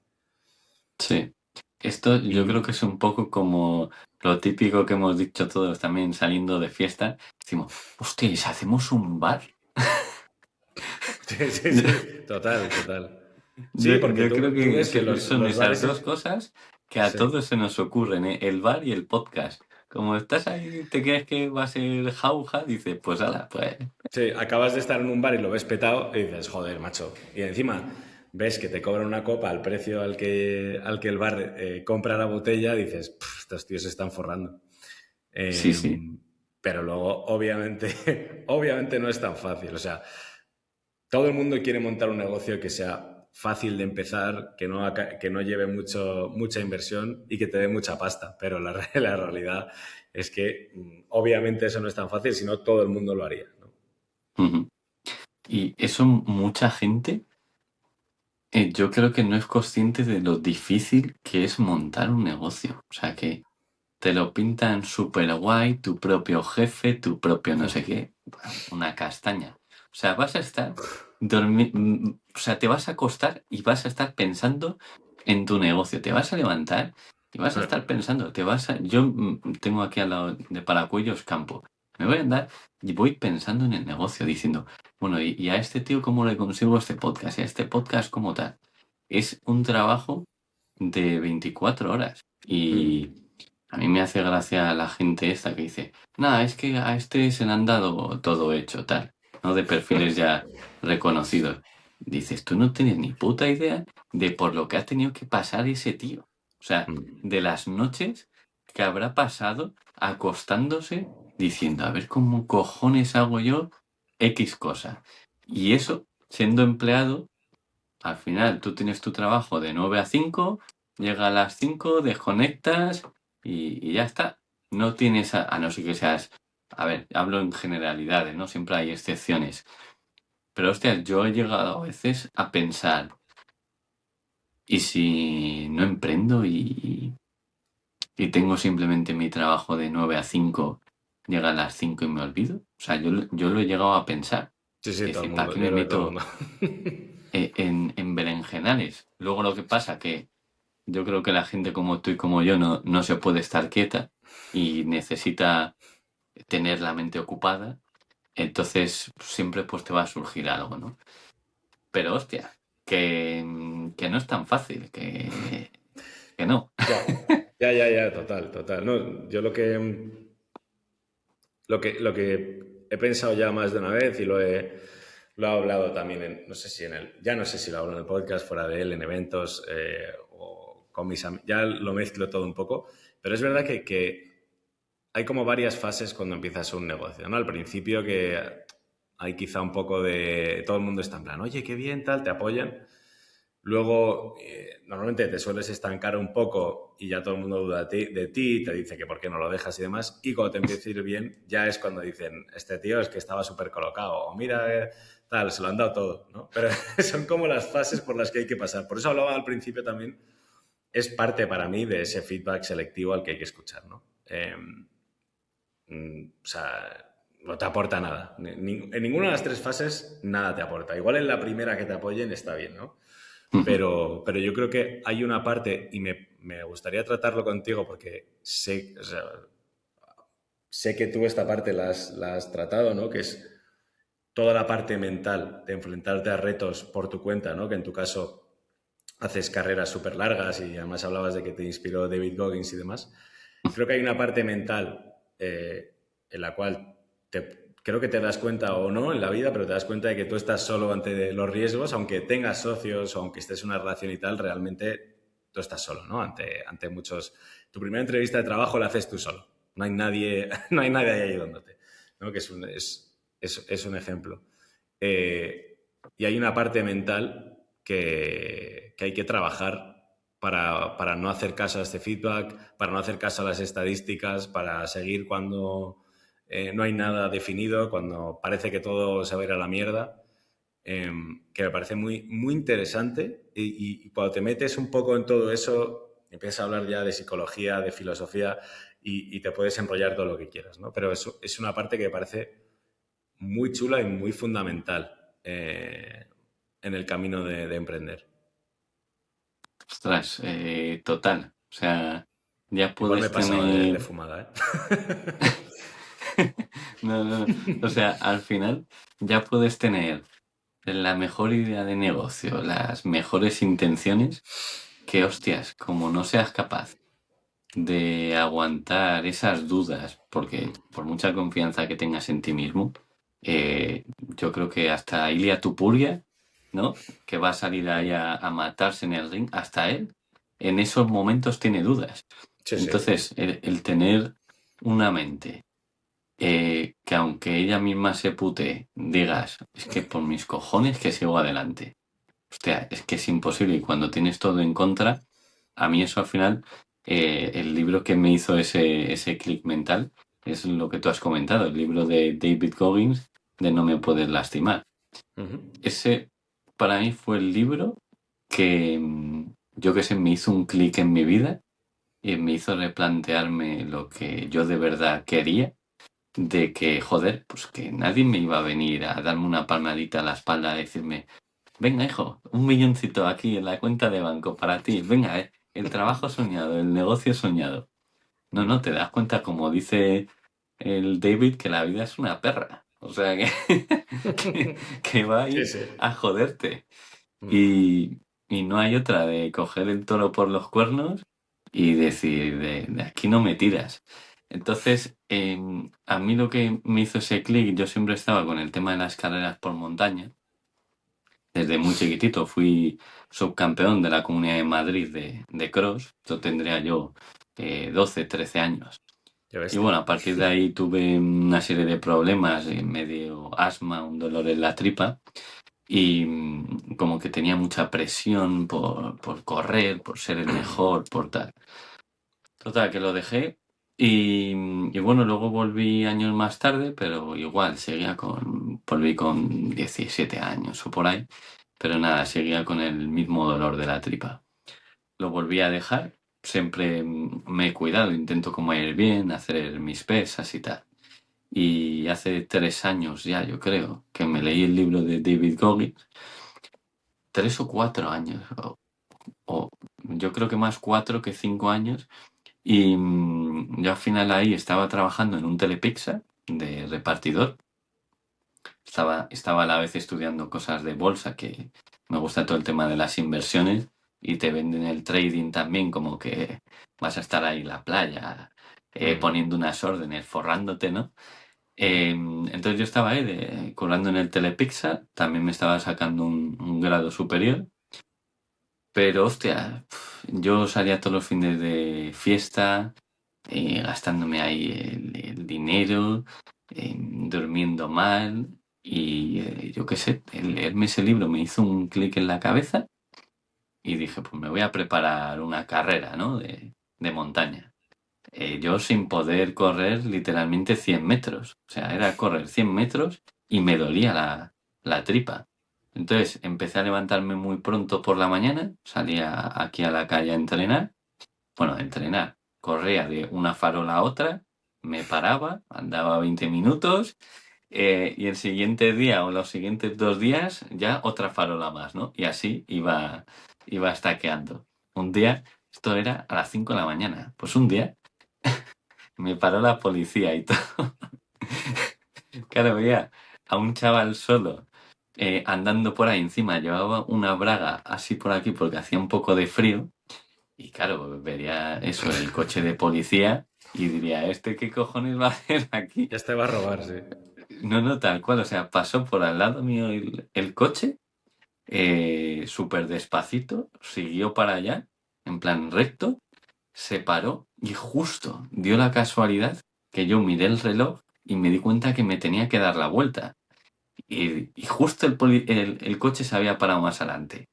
Sí. Esto yo creo Y que es un poco como lo típico que hemos dicho todos también saliendo de fiesta. Decimos, hostia, ¿y si hacemos un bar? sí, sí, sí, total. Sí, porque Yo creo tú que ves que son los esas bares... dos cosas que a Sí. todos se nos ocurren, ¿eh? El bar y el podcast. Como estás ahí, te crees que va a ser jauja, dices, pues ala, pues Sí, acabas de estar en un bar y lo ves petado y dices, joder, macho. Y encima ves que te cobran una copa al precio al que el bar compra la botella, dices, "Pff, estos tíos se están forrando". sí, Eh, sí. pero luego, obviamente, obviamente no es tan fácil. O sea, todo el mundo quiere montar un negocio que sea fácil de empezar, que no lleve mucha inversión y que te dé mucha pasta. Pero la realidad es que obviamente eso no es tan fácil, si no todo el mundo lo haría, ¿no? Ujú. Y eso mucha gente, yo creo que no es consciente de lo difícil que es montar un negocio. O sea, que te lo pintan súper guay, tu propio jefe, tu propio no sé qué, una castaña. O sea, vas a estar o sea, te vas a acostar y vas a estar pensando en tu negocio. Te vas a levantar y vas a estar pensando, yo tengo aquí al lado de Paracuellos campo. Me voy a andar y voy pensando en el negocio, diciendo, bueno, y a este tío cómo le consigo este podcast, y a este podcast como tal. Es un trabajo de 24 horas. Y a mí me hace gracia la gente esta que dice, nada, es que a este se le han dado todo hecho, tal, ¿no? De perfiles ya reconocidos. Dices, tú no tienes ni puta idea de por lo que ha tenido que pasar ese tío. O sea, de las noches que habrá pasado acostándose diciendo, a ver cómo cojones hago yo X cosa. Y eso, siendo empleado, al final tú tienes tu trabajo de 9 a 5, llega a las 5, desconectas y ya está. No tienes, a no ser que seas, a ver, hablo en generalidades, ¿no? Siempre hay excepciones. Pero hostia, yo he llegado a veces a pensar, ¿y si no emprendo y tengo simplemente mi trabajo de 9 a 5, llega a las 5 y me olvido? O sea, yo lo he llegado a pensar. Sí, sí, Es todo el decir, ¿para mundo. qué Yo me creo que todo el meto mundo. en berenjenales? Luego lo que pasa que yo creo que la gente como tú y como yo no se puede estar quieta y necesita tener la mente ocupada, entonces siempre pues te va a surgir algo, ¿no? Pero hostia, que no es tan fácil, que no. Ya, ya, total. No, yo lo que he pensado ya más de una vez y lo he hablado también no sé si ya no sé si lo hablo en el podcast, fuera de él, en eventos o con mis amigos, ya lo mezclo todo un poco, pero es verdad que hay como varias fases cuando empiezas un negocio, ¿no? Al principio que hay quizá un poco de... Todo el mundo está en plan, oye, qué bien, tal, te apoyan. Luego, normalmente te sueles estancar un poco y ya todo el mundo duda de ti, te dice que por qué no lo dejas y demás. Y cuando te empieza a ir bien, ya es cuando dicen, este tío es que estaba súper colocado, o mira, tal, se lo han dado todo, ¿no? Pero son como las fases por las que hay que pasar. Por eso hablaba al principio también, es parte para mí de ese feedback selectivo al que hay que escuchar, ¿no? O sea, no te aporta nada. En ninguna de las tres fases nada te aporta. Igual en la primera que te apoyen está bien, ¿no? Pero yo creo que hay una parte, y me gustaría tratarlo contigo porque sé, o sea, sé que tú esta parte la has tratado, ¿no? Que es toda la parte mental de enfrentarte a retos por tu cuenta, ¿no? Que en tu caso haces carreras súper largas y además hablabas de que te inspiró David Goggins y demás. Creo que hay una parte mental en la cual creo que te das cuenta o no en la vida, pero te das cuenta de que tú estás solo ante los riesgos, aunque tengas socios o aunque estés en una relación y tal, realmente tú estás solo, ¿no? Ante muchos... Tu primera entrevista de trabajo la haces tú solo. No hay nadie, no hay nadie ahí ayudándote, ¿no? Que es un ejemplo. Y hay una parte mental que hay que trabajar para no hacer caso a este feedback, para no hacer caso a las estadísticas, para seguir cuando no hay nada definido, cuando parece que todo se va a ir a la mierda, que me parece muy interesante y cuando te metes un poco en todo eso, empiezas a hablar ya de psicología, de filosofía y te puedes enrollar todo lo que quieras, ¿no? Pero eso es una parte que me parece muy chula y muy fundamental. en el camino de emprender. Ostras, total. O sea, ya Igual me he puedes pasado de tener... fumada, ¿eh? No, no, no. O sea, al final ya puedes tener la mejor idea de negocio, las mejores intenciones, que hostias, como no seas capaz de aguantar esas dudas, porque por mucha confianza que tengas en ti mismo, yo creo que hasta Ilia Tupuria, ¿no? Que va a salir ahí a matarse en el ring, hasta él en esos momentos tiene dudas. Sí, sí. Entonces, el tener una mente que aunque ella misma se pute, digas, es que por mis cojones que sigo adelante. Hostia, es que es imposible y cuando tienes todo en contra, a mí eso al final, el libro que me hizo ese clic mental es lo que tú has comentado, el libro de David Goggins de No me puedes lastimar. Ujú. Ese para mí fue el libro que yo que sé, me hizo un clic en mi vida y me hizo replantearme lo que yo de verdad quería, de que, joder, pues que nadie me iba a venir a darme una palmadita a la espalda a decirme, venga, hijo, 1 milloncito aquí en la cuenta de banco para ti. Venga, el trabajo soñado, el negocio soñado. No, no, te das cuenta, como dice el David, que la vida es una perra. O sea, que va a Sí, ir sí. a joderte. Mm. Y no hay otra de coger el toro por los cuernos y decir, de aquí no me tiras. Entonces, a mí lo que me hizo ese clic, yo siempre estaba con el tema de las carreras por montaña. Desde muy chiquitito fui subcampeón de la Comunidad de Madrid de cross. Yo tendría yo 12, 13 años. Ya Y bestia. bueno, a partir de ahí tuve una serie de problemas, medio asma, un dolor en la tripa. Y como que tenía mucha presión por correr, por ser el mejor, por tal. Total, que lo dejé. Y bueno, luego volví años más tarde, pero igual, volví con 17 años o por ahí. Pero nada, seguía con el mismo dolor de la tripa. Lo volví a dejar. Siempre me he cuidado, intento comer bien, hacer mis pesas y tal. Y hace 3 años ya, yo creo, que me leí el libro de David Goggins. 3 o 4 años, o yo creo que más 4 que 5 años. Y yo al final ahí estaba trabajando en un Telepizza de repartidor. Estaba a la vez estudiando cosas de bolsa, que me gusta todo el tema de las inversiones y te venden el trading también, como que vas a estar ahí en la playa Ujú. poniendo unas órdenes, forrándote, ¿no? Entonces yo estaba ahí currando en el Telepizza, también me estaba sacando un grado superior, pero hostia, yo salía todos los fines de fiesta, gastándome ahí el dinero, durmiendo mal y yo qué sé, el leerme ese libro me hizo un clic en la cabeza y dije, pues me voy a preparar una carrera, ¿no? De montaña. Yo sin poder correr literalmente 100 metros, o sea, era correr 100 metros y me dolía la tripa. Entonces empecé a levantarme muy pronto por la mañana, salía aquí a la calle a entrenar, bueno, a entrenar, corría de una farola a otra, me paraba, andaba 20 minutos y el siguiente día o los siguientes 2 días ya otra farola más, ¿no? Y así iba estaqueando. Un día, esto era a las 5 de la mañana, pues un día me paró la policía y todo. Claro, veía a un chaval solo andando por ahí encima, llevaba una braga así por aquí porque hacía un poco de frío. Y claro, vería eso, el coche de policía y diría, ¿este qué cojones va a hacer aquí? Ya te va a robar, sí. No, no, tal cual, o sea, pasó por al lado mío el coche, súper despacito, siguió para allá, en plan recto, se paró y justo dio la casualidad que yo miré el reloj y me di cuenta que me tenía que dar la vuelta. Y justo el coche se había parado más adelante.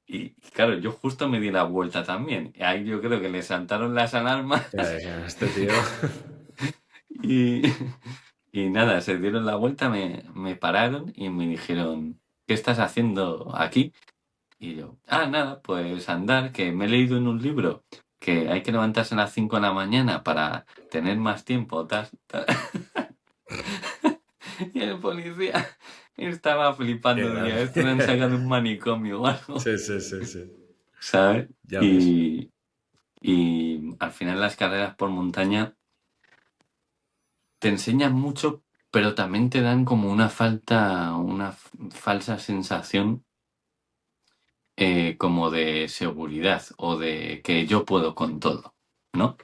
Y claro, yo justo me di la vuelta también. Y ahí yo creo que le saltaron las alarmas Ya, este tío. y, y nada, se dieron la vuelta, me pararon y me dijeron, ¿qué estás haciendo aquí? Y yo, nada, pues andar, que me he leído en un libro que hay que levantarse a las 5 de la mañana para tener más tiempo. Y el policía Estaba Qué flipando, grande. diría, esto me han sacado un manicomio o algo, Sí, sí, sí, sí. ¿sabes? Ya ves. Y al final las carreras por montaña te enseñan mucho, pero también te dan como una falsa sensación como de seguridad o de que yo puedo con todo, ¿no?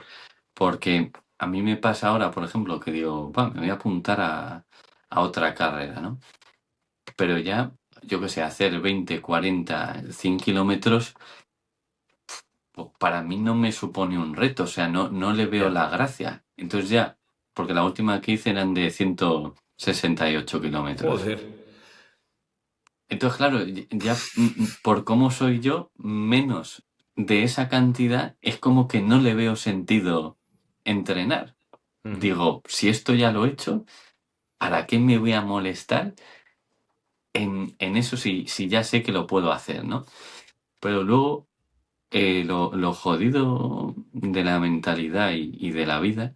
Porque a mí me pasa ahora, por ejemplo, que digo, va, me voy a apuntar a otra carrera, ¿no? Pero ya, yo qué sé, hacer 20, 40, 100 kilómetros, pues para mí no me supone un reto, o sea, no le veo Ya. la gracia. Entonces ya, porque la última que hice eran de 168 kilómetros. Joder. Entonces, claro, ya por cómo soy yo, menos de esa cantidad es como que no le veo sentido entrenar. Ujú. Digo, si esto ya lo he hecho, ¿para qué me voy a molestar en eso si ya sé que lo puedo hacer, ¿no? Pero luego, lo jodido de la mentalidad y de la vida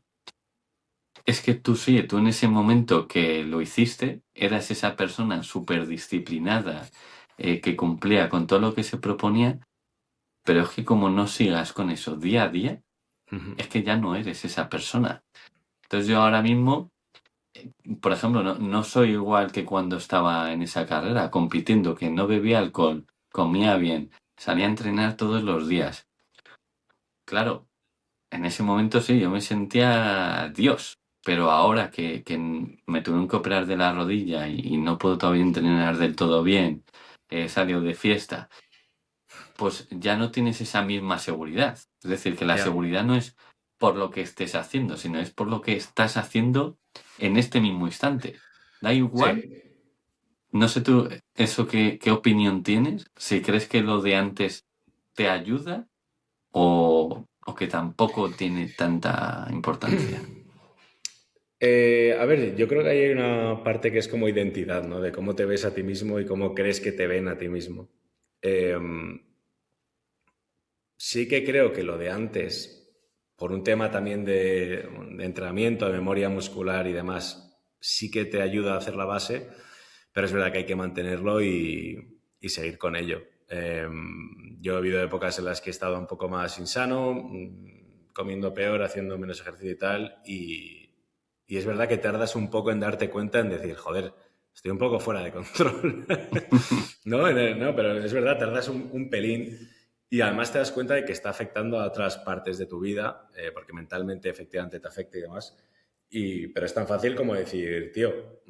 es que tú en ese momento que lo hiciste, eras esa persona súper disciplinada, que cumplía con todo lo que se proponía, pero es que como no sigas con eso día a día, Ujú. es que ya no eres esa persona. Entonces yo ahora mismo, por ejemplo, no soy igual que cuando estaba en esa carrera, compitiendo, que no bebía alcohol, comía bien, salía a entrenar todos los días. Claro, en ese momento sí, yo me sentía Dios, pero ahora que me tuvieron que operar de la rodilla y no puedo todavía entrenar del todo bien, he salido de fiesta, pues ya no tienes esa misma seguridad. Es decir, que la Ya. seguridad no es por lo que estés haciendo, sino es por lo que estás haciendo en este mismo instante. Da igual, Sí. no sé tú, eso qué opinión tienes, si crees que lo de antes te ayuda o que tampoco tiene tanta importancia. A ver, yo creo que ahí hay una parte que es como identidad, ¿no? De cómo te ves a ti mismo y cómo crees que te ven a ti mismo. Em, sí que creo que lo de antes, por un tema también de entrenamiento, de memoria muscular y demás, sí que te ayuda a hacer la base, pero es verdad que hay que mantenerlo y seguir con ello. Yo he habido épocas en las que he estado un poco más insano, comiendo peor, haciendo menos ejercicio y tal, y es verdad que tardas un poco en darte cuenta, en decir, joder, estoy un poco fuera de control. No, no, pero es verdad, tardas un pelín y además te das cuenta de que está afectando a otras partes de tu vida, porque mentalmente efectivamente te afecta y demás. Pero es tan fácil como decir, tío,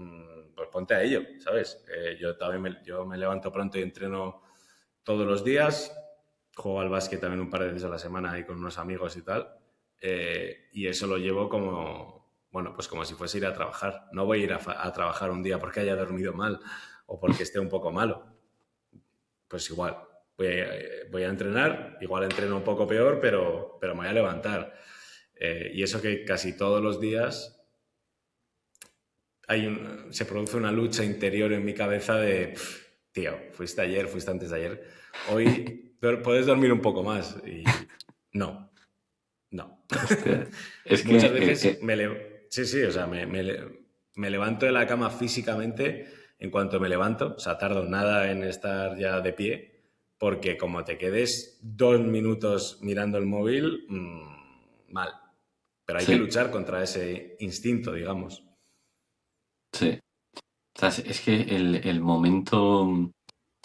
pues ponte a ello, ¿sabes? Yo también yo me levanto pronto y entreno todos los días, juego al básquet también un par de veces a la semana ahí con unos amigos y tal, y eso lo llevo como, bueno, pues como si fuese ir a trabajar. No voy a ir a trabajar un día porque haya dormido mal o porque esté un poco malo. Pues igual, voy a entrenar, igual entreno un poco peor, pero me voy a levantar. Y eso que casi todos los días se produce una lucha interior en mi cabeza de, tío, fuiste ayer, fuiste antes de ayer, hoy puedes dormir un poco más. Y no, no. Hostia, es que Muchas veces sí, sí, o sea, me levanto de la cama físicamente en cuanto me levanto, o sea, tardo nada en estar ya de pie, porque como te quedes 2 minutos mirando el móvil, mal. Pero hay que sí, luchar contra ese instinto, digamos. sí. O sea, es que el momento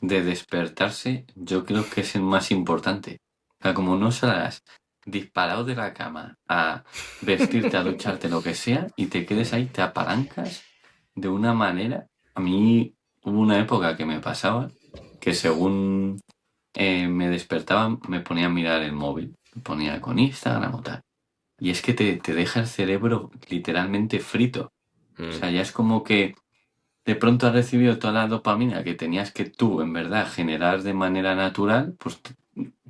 de despertarse yo creo que es el más importante. O sea, como no salgas disparado de la cama a vestirte, a ducharte, lo que sea, y te quedes ahí, te apalancas de una manera. A mí hubo una época que me pasaba que según me despertaba me ponía a mirar el móvil, me ponía con Instagram o tal. Y es que te deja el cerebro literalmente frito. O sea, ya es como que de pronto has recibido toda la dopamina que tenías que tú, en verdad, generar de manera natural, pues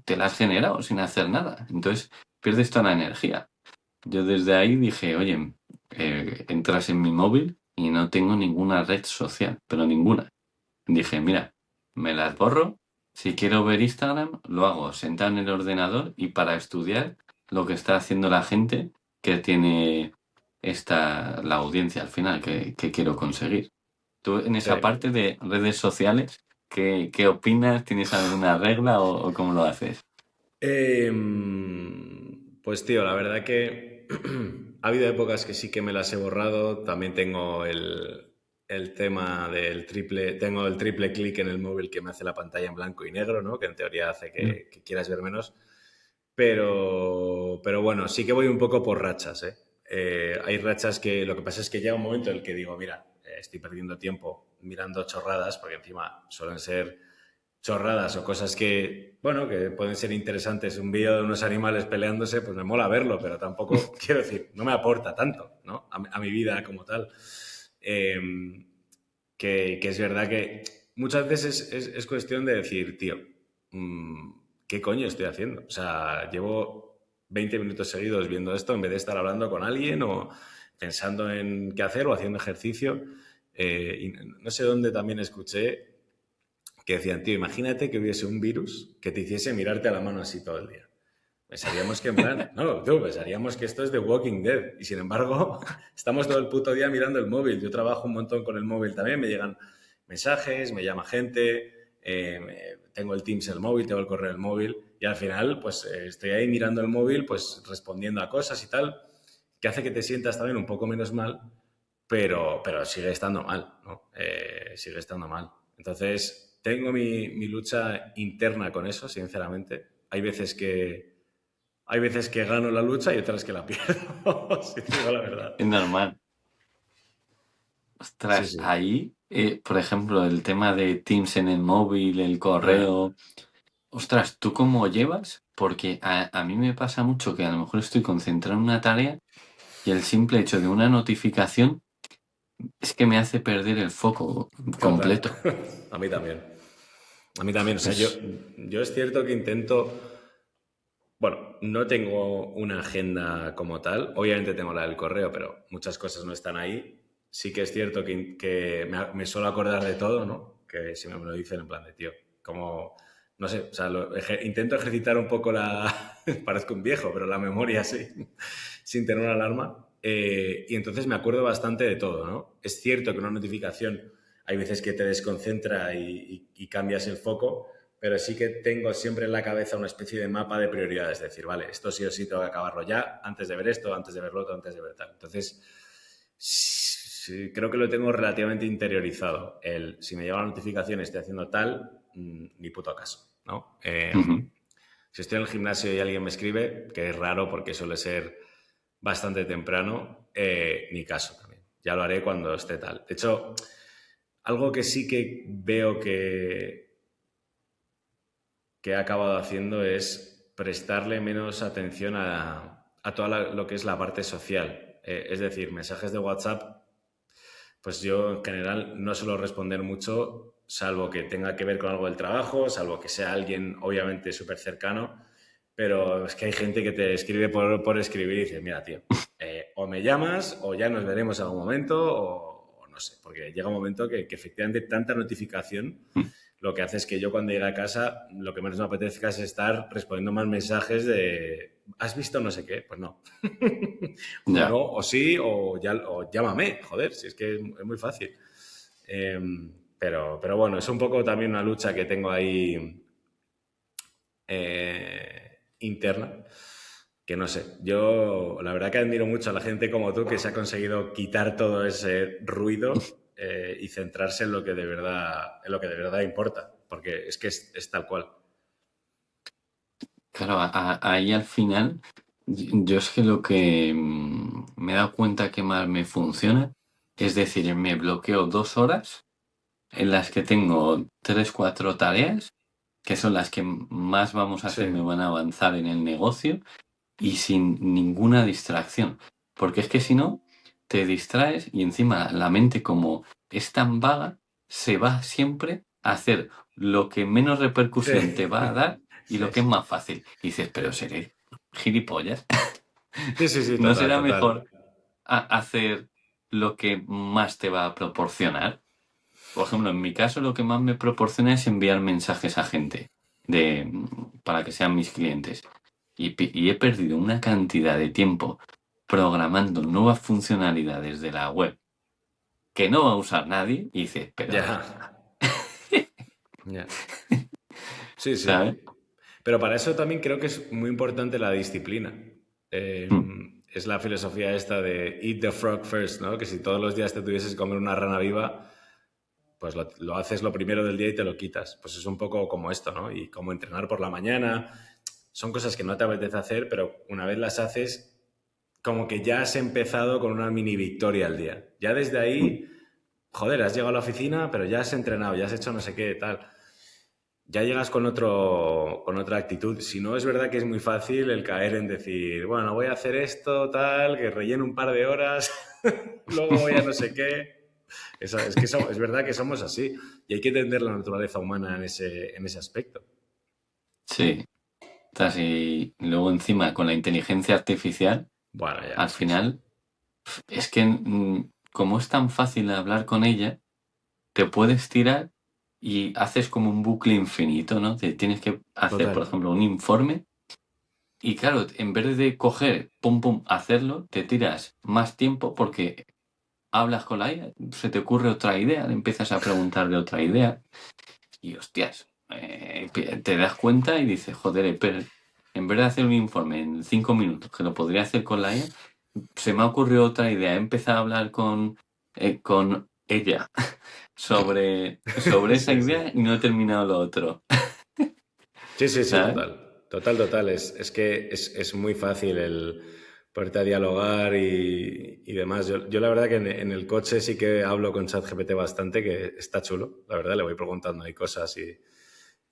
te la has generado sin hacer nada. Entonces pierdes toda la energía. Yo desde ahí dije, oye, entras en mi móvil y no tengo ninguna red social, pero ninguna. Dije, mira, me las borro. Si quiero ver Instagram, lo hago sentado en el ordenador y para estudiar lo que está haciendo la gente que tiene la audiencia al final que quiero conseguir. Tú en Sí. esa parte de redes sociales, ¿qué opinas? ¿Tienes alguna regla o cómo lo haces? Pues tío, la verdad que ha habido épocas que sí que me las he borrado. También tengo el tema del tengo el triple clic en el móvil que me hace la pantalla en blanco y negro, ¿no? Que en teoría hace Mm. que quieras ver menos. Pero bueno, sí que voy un poco por rachas, ¿eh? Hay rachas que lo que pasa es que llega un momento en el que digo, mira, estoy perdiendo tiempo mirando chorradas, porque encima suelen ser chorradas o cosas que, bueno, que pueden ser interesantes. Un vídeo de unos animales peleándose, pues me mola verlo, pero tampoco, quiero decir, no me aporta tanto, ¿no? A mi vida como tal. Eh, que es verdad que muchas veces es cuestión de decir, tío, ¿qué coño estoy haciendo? O sea, llevo 20 minutos seguidos viendo esto en vez de estar hablando con alguien o pensando en qué hacer o haciendo ejercicio. Y no sé dónde también escuché que decían, tío, imagínate que hubiese un virus que te hiciese mirarte a la mano así todo el día. Pensaríamos que en plan, no, tú, pensaríamos que esto es The Walking Dead y sin embargo estamos todo el puto día mirando el móvil. Yo trabajo un montón con el móvil también, me llegan mensajes, me llama gente, tengo el Teams en el móvil, tengo el correo en el móvil y al final pues estoy ahí mirando el móvil, pues respondiendo a cosas y tal, que hace que te sientas también un poco menos mal, pero sigue estando mal, ¿no? Sigue estando mal. Entonces, tengo mi lucha interna con eso, sinceramente. Hay veces que gano la lucha y otras que la pierdo, si te digo la verdad. Es normal. Sí, Ostras, sí. ahí, por ejemplo, el tema de Teams en el móvil, el Eh, correo. Ostras, ¿tú cómo llevas? Porque a mí me pasa mucho que a lo mejor estoy concentrado en una tarea y el simple hecho de una notificación es que me hace perder el foco Total. completo. A mí también. A mí también. O sea, Es, yo es cierto que intento. Bueno, no tengo una agenda como tal. Obviamente tengo la del correo, pero muchas cosas no están ahí. Sí que es cierto que me suelo acordar de todo, ¿no? Que si me lo dicen en plan de, tío, como, no sé, o sea, intento ejercitar un poco parezco un viejo, pero la memoria sí, sin tener una alarma. Y entonces me acuerdo bastante de todo, ¿no? Es cierto que una notificación hay veces que te desconcentra y cambias el foco, pero sí que tengo siempre en la cabeza una especie de mapa de prioridades, es decir, vale, esto sí o sí tengo que acabarlo ya, antes de ver esto, antes de ver lo otro, antes de ver tal. Entonces, sí, creo que lo tengo relativamente interiorizado. Si me llega la notificación y estoy haciendo tal, ni puto caso, ¿no? ujú. Si estoy en el gimnasio y alguien me escribe, que es raro porque suele ser bastante temprano, ni caso también. Ya lo haré cuando esté tal. De hecho, algo que sí que veo que he acabado haciendo es prestarle menos atención a toda lo que es la parte social. Es decir, mensajes de WhatsApp, pues yo en general no suelo responder mucho, salvo que tenga que ver con algo del trabajo, salvo que sea alguien obviamente súper cercano, pero es que hay gente que te escribe por escribir y dices, mira, tío, o me llamas o ya nos veremos en algún momento o no sé, porque llega un momento que efectivamente tanta notificación lo que hace es que yo cuando llegue a casa lo que menos me apetezca es estar respondiendo más mensajes de ¿has visto no sé qué? Pues no. O Ya. no, o sí, o llámame, joder, si es que es muy fácil. Eh, pero bueno, es un poco también una lucha que tengo ahí interna, que no sé. Yo la verdad que admiro mucho a la gente como tú que se ha conseguido quitar todo ese ruido y centrarse en lo que de verdad importa, porque es que es tal cual. Claro, ahí al final, yo es que lo que me he dado cuenta que más me funciona, es decir, me bloqueo 2 horas en las que tengo 3, 4 tareas, que son las que más vamos a Sí, hacer, me van a avanzar en el negocio y sin ninguna distracción. Porque es que si no, te distraes y encima la mente como es tan vaga, se va siempre a hacer lo que menos sí, repercusión te va a dar y lo sí, que es sí. más fácil. Y dices, pero seré gilipollas. Sí, sí, sí, ¿No total, será total. mejor hacer lo que más te va a proporcionar? Por ejemplo, en mi caso lo que más me proporciona es enviar mensajes a gente para que sean mis clientes. Y he perdido una cantidad de tiempo programando nuevas funcionalidades de la web que no va a usar nadie y dices, pero a ver, Ya, ya. Sí, ¿sabes? sí. Pero para eso también creo que es muy importante la disciplina. Mm, Es la filosofía esta de eat the frog first, ¿no? Que si todos los días te tuvieses que comer una rana viva, pues lo haces lo primero del día y te lo quitas. Pues es un poco como esto, ¿no? Y como entrenar por la mañana. Son cosas que no te apetece hacer, pero una vez las haces, como que ya has empezado con una mini victoria al día. Ya desde mm. ahí, joder, has llegado a la oficina, pero ya has entrenado, ya has hecho no sé qué, tal. Ya llegas con otra actitud. Si no, es verdad que es muy fácil el caer en decir, bueno, voy a hacer esto, tal, que relleno un par de horas, luego voy a no sé qué. Es que es verdad que somos así y hay que entender la naturaleza humana en ese aspecto. Sí, estás y luego encima con la inteligencia artificial, Bueno, ya, al es que eso. final, es que como es tan fácil hablar con ella, te puedes tirar y haces como un bucle infinito, ¿no? Te tienes que hacer, Total. por ejemplo, un informe y claro, en vez de coger, pum, pum, hacerlo, te tiras más tiempo porque hablas con la IA, se te ocurre otra idea, le empiezas a preguntar de otra idea y hostias, te das cuenta y dices, joder, pero en vez de hacer un informe en 5 minutos, que lo podría hacer con la IA, se me ha ocurrido otra idea. He empezado a hablar con ella sobre esa Sí, sí. idea y no he terminado lo otro, Sí, sí, sí, ¿sabes? total. Total, total. Es que es muy fácil el ponerte a dialogar y demás. Yo la verdad que en el coche sí que hablo con ChatGPT bastante, que está chulo. La verdad, le voy preguntando ahí cosas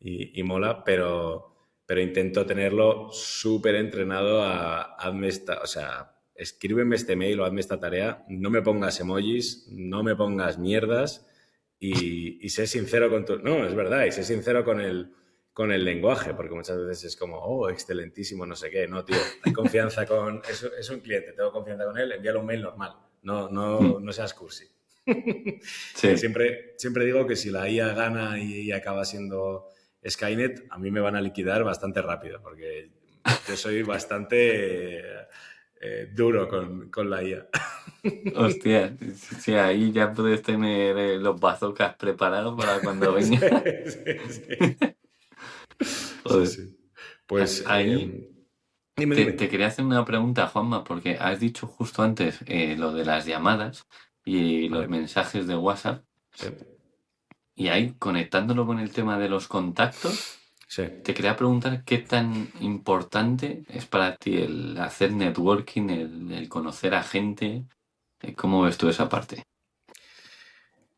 y mola, pero intento tenerlo súper entrenado a hazme esta, o sea, escríbeme este mail o hazme esta tarea, no me pongas emojis, no me pongas mierdas y sé sincero con tu... No, es verdad, y sé sincero con el lenguaje, porque muchas veces es como, oh, excelentísimo, no sé qué. No, tío, hay confianza con... Es un cliente, tengo confianza con él, envíale un mail normal. Mm, No seas cursi. Que sí, siempre digo que si la IA gana y acaba siendo Skynet, a mí me van a liquidar bastante rápido, porque yo soy bastante duro con la IA. hostia, sí, ahí ya puedes tener los bazookas preparados para cuando Sí, venga. sí, sí. Sí, Joder. sí. Pues, Ahí dime, te dime. quería hacer una pregunta, Juanma, porque has dicho justo antes lo de las llamadas y los Vale. mensajes de WhatsApp, Sí, y ahí conectándolo con el tema de los contactos, sí. te quería preguntar qué tan importante es para ti el hacer networking, el conocer a gente, ¿cómo ves tú esa parte?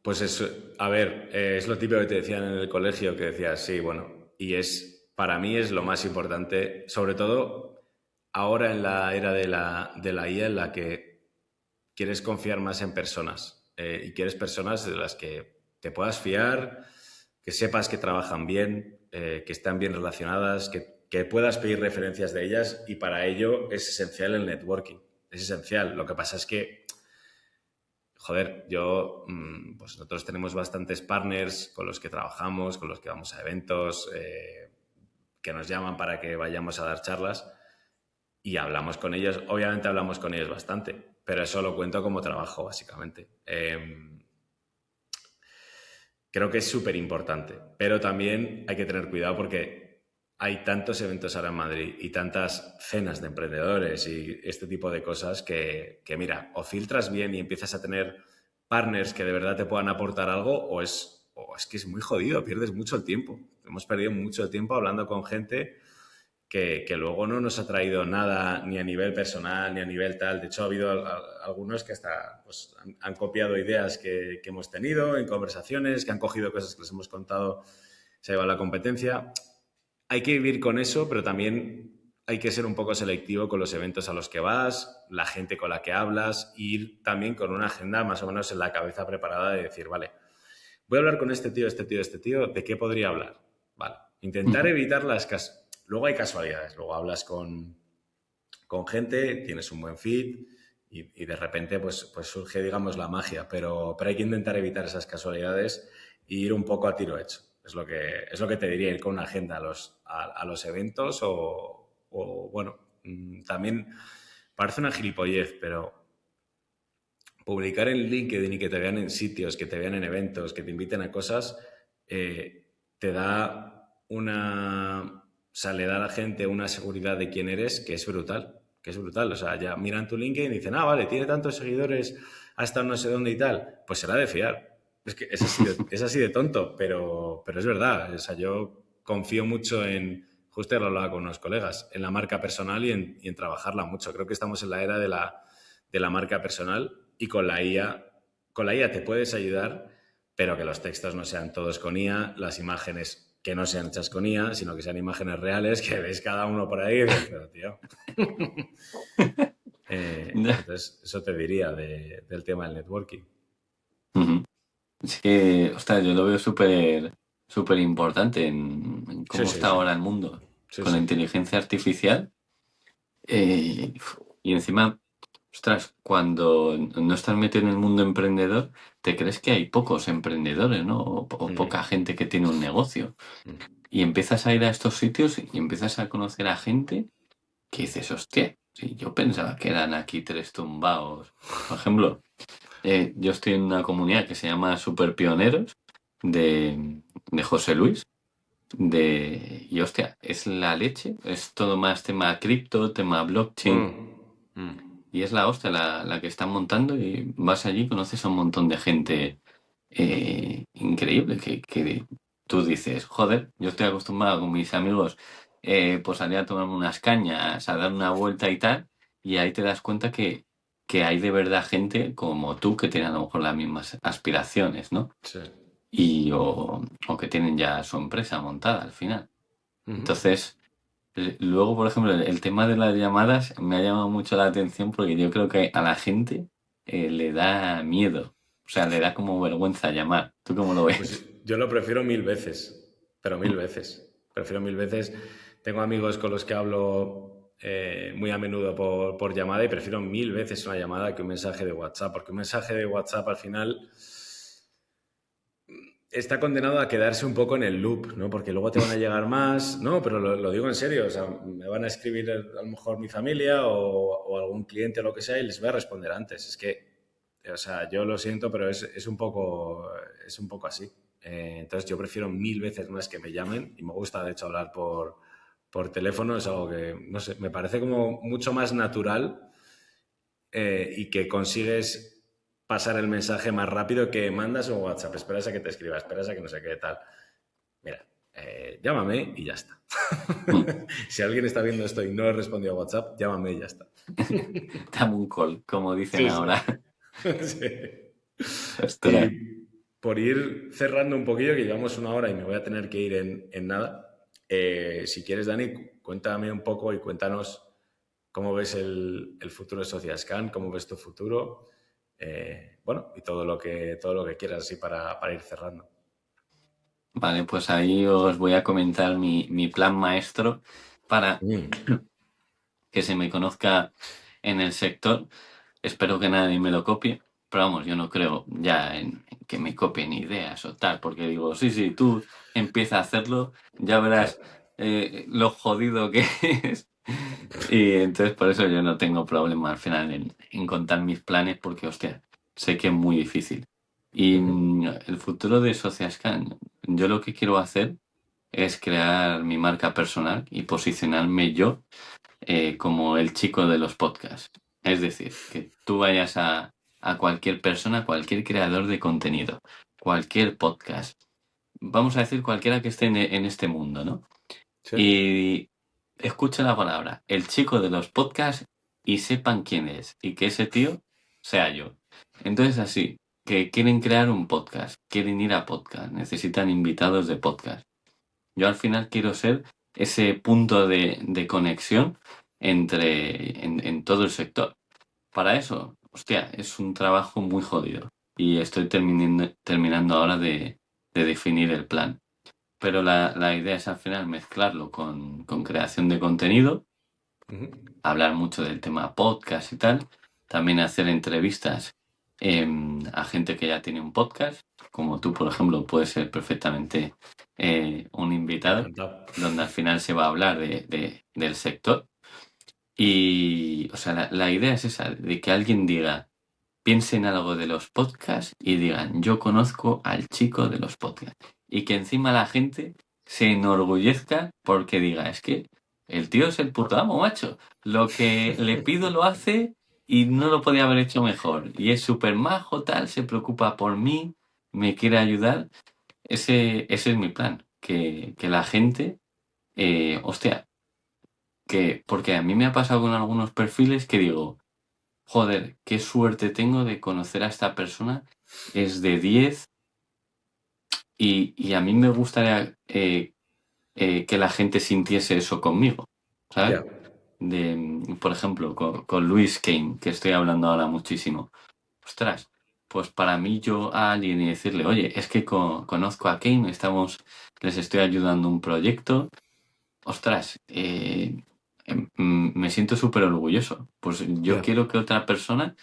Pues es, a ver, es lo típico que te decían en el colegio, que decías, sí, bueno, y es, para mí es lo más importante, sobre todo ahora en la era de la IA en la que quieres confiar más en personas y quieres personas de las que te puedas fiar, que sepas que trabajan bien, que están bien relacionadas, que puedas pedir referencias de ellas y para ello es esencial el networking, es esencial. Lo que pasa es que joder, pues nosotros tenemos bastantes partners con los que trabajamos, con los que vamos a eventos, que nos llaman para que vayamos a dar charlas y hablamos con ellos. Obviamente hablamos con ellos bastante, pero eso lo cuento como trabajo, básicamente. Creo que es súper importante, pero también hay que tener cuidado porque hay tantos eventos ahora en Madrid y tantas cenas de emprendedores y este tipo de cosas que mira, o filtras bien y empiezas a tener partners que de verdad te puedan aportar algo o es que es muy jodido, pierdes mucho el tiempo. Hemos perdido mucho tiempo hablando con gente que luego no nos ha traído nada ni a nivel personal ni a nivel tal. De hecho, ha habido algunos que hasta pues, han copiado ideas que hemos tenido en conversaciones, que han cogido cosas que les hemos contado, se ha llevado a la competencia. Hay que vivir con eso, pero también hay que ser un poco selectivo con los eventos a los que vas, la gente con la que hablas, e ir también con una agenda más o menos en la cabeza preparada de decir, vale, voy a hablar con este tío, este tío, este tío, ¿de qué podría hablar? Vale. Intentar Ujú. evitar las... Luego hay casualidades, luego hablas con gente, tienes un buen feed y de repente pues surge, digamos, la magia, pero hay que intentar evitar esas casualidades e ir un poco a tiro hecho. Es lo que te diría, ir con una agenda a los eventos o bueno, también parece una gilipollez, pero publicar en LinkedIn y que te vean en sitios, que te vean en eventos, que te inviten a cosas, te da una... O sea, le da a la gente una seguridad de quién eres que es brutal, que es brutal. O sea, ya miran tu LinkedIn y dicen, ah, vale, tiene tantos seguidores, ha estado no sé dónde y tal, pues será de fiar. Es que es así de tonto, pero es verdad. O sea, yo confío mucho en, justo lo hablaba con unos colegas, en la marca personal y en trabajarla mucho. Creo que estamos en la era de la marca personal y con la IA te puedes ayudar, pero que los textos no sean todos con IA, las imágenes que no sean hechas con IA, sino que sean imágenes reales, que ves cada uno por ahí y dices, pero tío. Entonces, eso te diría del tema del networking. Ujú. Es que, ostras, yo lo veo súper importante en Sí, cómo sí, está sí. ahora el mundo Sí, con la sí. inteligencia artificial. Y encima, ostras, cuando no estás metido en el mundo emprendedor, te crees que hay pocos emprendedores, ¿no? O poca gente que tiene un negocio. Y empiezas a ir a estos sitios y empiezas a conocer a gente que dices, hostia, si yo pensaba que eran aquí tres tumbaos. Por ejemplo, yo estoy en una comunidad que se llama Super Pioneros de José Luis. Y hostia, es la leche, es todo más tema cripto, tema blockchain, Mm, mm. y es la hostia la que están montando y vas allí, conoces a un montón de gente increíble que tú dices, joder, yo estoy acostumbrado con mis amigos pues salir a tomarme unas cañas, a dar una vuelta y tal, y ahí te das cuenta que hay de verdad gente como tú que tiene a lo mejor las mismas aspiraciones, ¿no? Sí. O que tienen ya su empresa montada al final. Ujú. Entonces, luego, por ejemplo, el tema de las llamadas me ha llamado mucho la atención porque yo creo que a la gente le da miedo, o sea, le da como vergüenza llamar. ¿Tú cómo lo ves? Pues yo lo prefiero mil veces, pero mil veces. Prefiero mil veces. Tengo amigos con los que hablo muy a menudo por llamada y prefiero mil veces una llamada que un mensaje de WhatsApp, porque un mensaje de WhatsApp al final está condenado a quedarse un poco en el loop, ¿no? Porque luego te van a llegar más, no, pero lo digo en serio, o sea, me van a escribir a lo mejor mi familia o algún cliente o lo que sea y les voy a responder antes. Es que, o sea, yo lo siento, pero es un poco así. Entonces yo prefiero mil veces más que me llamen y me gusta de hecho hablar por teléfono, es algo que, no sé, me parece como mucho más natural y que consigues pasar el mensaje más rápido que mandas un WhatsApp. Esperas a que te escriba, esperas a que no sé qué tal. Mira, llámame y ya está. Si alguien está viendo esto y no he respondido a WhatsApp, llámame y ya está. Dame un call, como dicen Sí, sí. ahora. Sí. Y Ostras. por ir cerrando un poquillo, que llevamos una hora y me voy a tener que ir en nada, si quieres, Dani, cuéntame un poco y cuéntanos cómo ves el futuro de SociaScan, cómo ves tu futuro, bueno, y todo lo que quieras así para ir cerrando. Vale, pues ahí os voy a comentar mi plan maestro para Mm. que se me conozca en el sector. Espero que nadie me lo copie, pero vamos, yo no creo ya en que me copien ideas o tal, porque digo, sí, sí, tú empieza a hacerlo, ya Claro. verás lo jodido que es. Y entonces por eso yo no tengo problema al final en contar mis planes, porque, hostia, sé que es muy difícil. Y el futuro de SociaScan, yo lo que quiero hacer es crear mi marca personal y posicionarme yo como el chico de los podcasts. Es decir, que tú vayas a cualquier persona, cualquier creador de contenido, cualquier podcast, vamos a decir cualquiera que esté en este mundo, ¿no? Sí. Y escucha la palabra, el chico de los podcasts, y sepan quién es, y que ese tío sea yo. Entonces así, que quieren crear un podcast, quieren ir a podcast, necesitan invitados de podcast. Yo al final quiero ser ese punto de conexión en todo el sector. Para eso, hostia, es un trabajo muy jodido y estoy terminando ahora de definir el plan. Pero la idea es al final mezclarlo con creación de contenido, Ujú. hablar mucho del tema podcast y tal, también hacer entrevistas a gente que ya tiene un podcast, como tú, por ejemplo, puedes ser perfectamente un invitado, Encantado. donde al final se va a hablar del sector. Y, o sea, la idea es esa, de que alguien diga, piensen algo de los podcasts y digan, yo conozco al chico de los podcasts. Y que encima la gente se enorgullezca porque diga, es que el tío es el puto amo, macho. Lo que le pido lo hace y no lo podía haber hecho mejor. Y es súper majo, tal, se preocupa por mí, me quiere ayudar. Ese es mi plan. Que la gente, hostia, porque a mí me ha pasado con algunos perfiles que digo, joder, qué suerte tengo de conocer a esta persona, es de 10 y a mí me gustaría que la gente sintiese eso conmigo, ¿sabes? Ya, Por ejemplo, con Luis Kane, que estoy hablando ahora muchísimo. Ostras, pues para mí yo a alguien y decirle, oye, es que conozco a Kane, les estoy ayudando a un proyecto. Ostras, me siento súper orgulloso. Pues yo ya. quiero que otra persona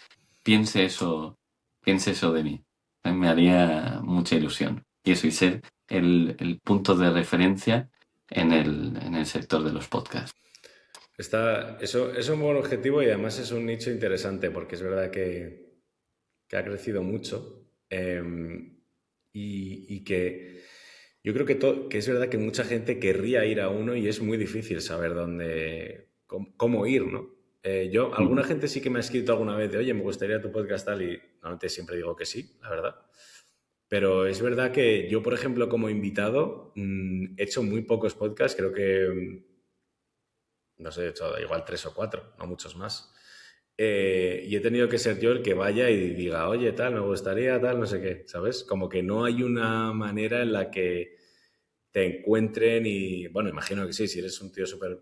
piense eso, piense eso de mí. Me haría mucha ilusión. Y eso, y ser el punto de referencia en el sector de los podcasts. Eso es un buen objetivo y además es un nicho interesante porque es verdad que ha crecido mucho y que yo creo que es verdad que mucha gente querría ir a uno y es muy difícil saber cómo ir, ¿no? Alguna Ujú. gente sí que me ha escrito alguna vez de, oye, me gustaría tu podcast tal y normalmente siempre digo que sí, la verdad. Pero es verdad que yo, por ejemplo, como invitado, he hecho muy pocos podcasts, creo que no sé, he hecho igual 3 o 4, no muchos más. Y he tenido que ser yo el que vaya y diga, oye, tal, me gustaría, tal, no sé qué, ¿sabes? Como que no hay una manera en la que te encuentren y, bueno, imagino que sí, si eres un tío súper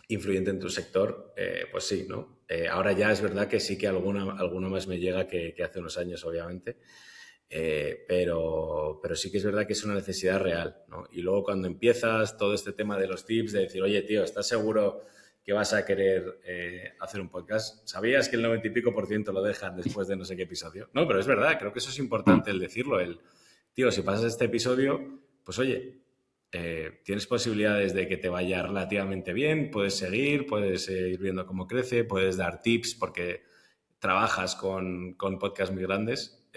influyente en tu sector, pues sí, ¿no? Ahora ya es verdad que sí que alguno más me llega que hace unos años, obviamente, pero sí que es verdad que es una necesidad real, ¿no? Y luego cuando empiezas todo este tema de los tips, de decir, oye, tío, ¿estás seguro que vas a querer hacer un podcast? ¿Sabías que el 90 y pico % lo dejan después de no sé qué episodio? No, pero es verdad, creo que eso es Mm. importante el decirlo, tío, si pasas este episodio, pues oye, tienes posibilidades de que te vaya relativamente bien, puedes seguir, puedes ir viendo cómo crece, puedes dar tips porque trabajas con podcasts muy grandes.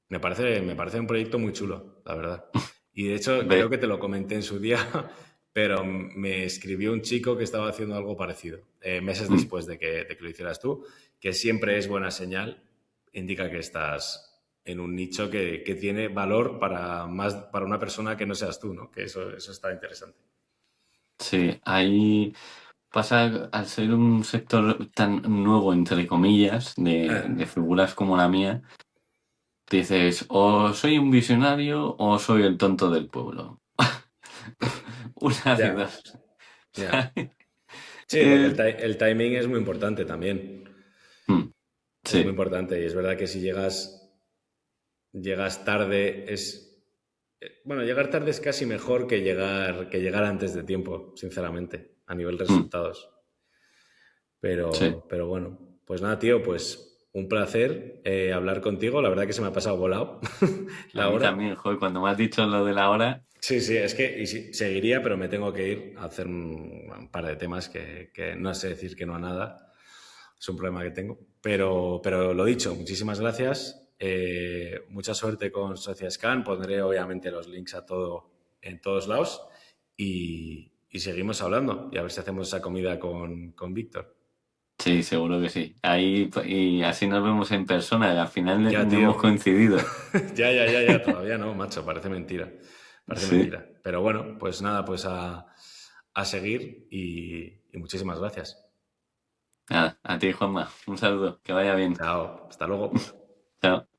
Me parece un proyecto muy chulo, la verdad. Y de hecho, creo Ve, que te lo comenté en su día, pero me escribió un chico que estaba haciendo algo parecido, meses mm, después de que lo hicieras tú, que siempre es buena señal, indica que estás en un nicho que tiene valor para una persona que no seas tú, ¿no? Que eso está interesante. sí, ahí pasa, al ser un sector tan nuevo, entre comillas, de figuras como la mía, dices, o soy un visionario o soy el tonto del pueblo. Una de Ya, dos. ya. ¿Sabes? Sí, porque el timing es muy importante también. Mm, Es muy sí, importante y es verdad que si llegas tarde bueno, llegar tarde es casi mejor que llegar antes de tiempo, sinceramente, a nivel mm, resultados. sí. Pero bueno, pues nada, tío, pues un placer hablar contigo. La verdad que se me ha pasado volado A la mí hora. también, joder, cuando me has dicho lo de la hora, Sí, sí, es que y sí, seguiría, pero me tengo que ir a hacer un par de temas que no sé decir que no a nada. Es un problema que tengo. Pero lo dicho, muchísimas gracias. Mucha suerte con SociaScan. Pondré obviamente los links a todo en todos lados. Y seguimos hablando. Y a ver si hacemos esa comida con Víctor. sí, seguro que sí. Ahí, y así nos vemos en persona, y al final Ya, no tío. hemos coincidido. Ya, ya, ya, ya. Todavía no, macho. Parece mentira. Parece Sí. mentira. Pero bueno, pues nada, pues a seguir y muchísimas gracias. Nada, a ti, Juanma, un saludo, que vaya bien. Chao. Hasta luego. Chao.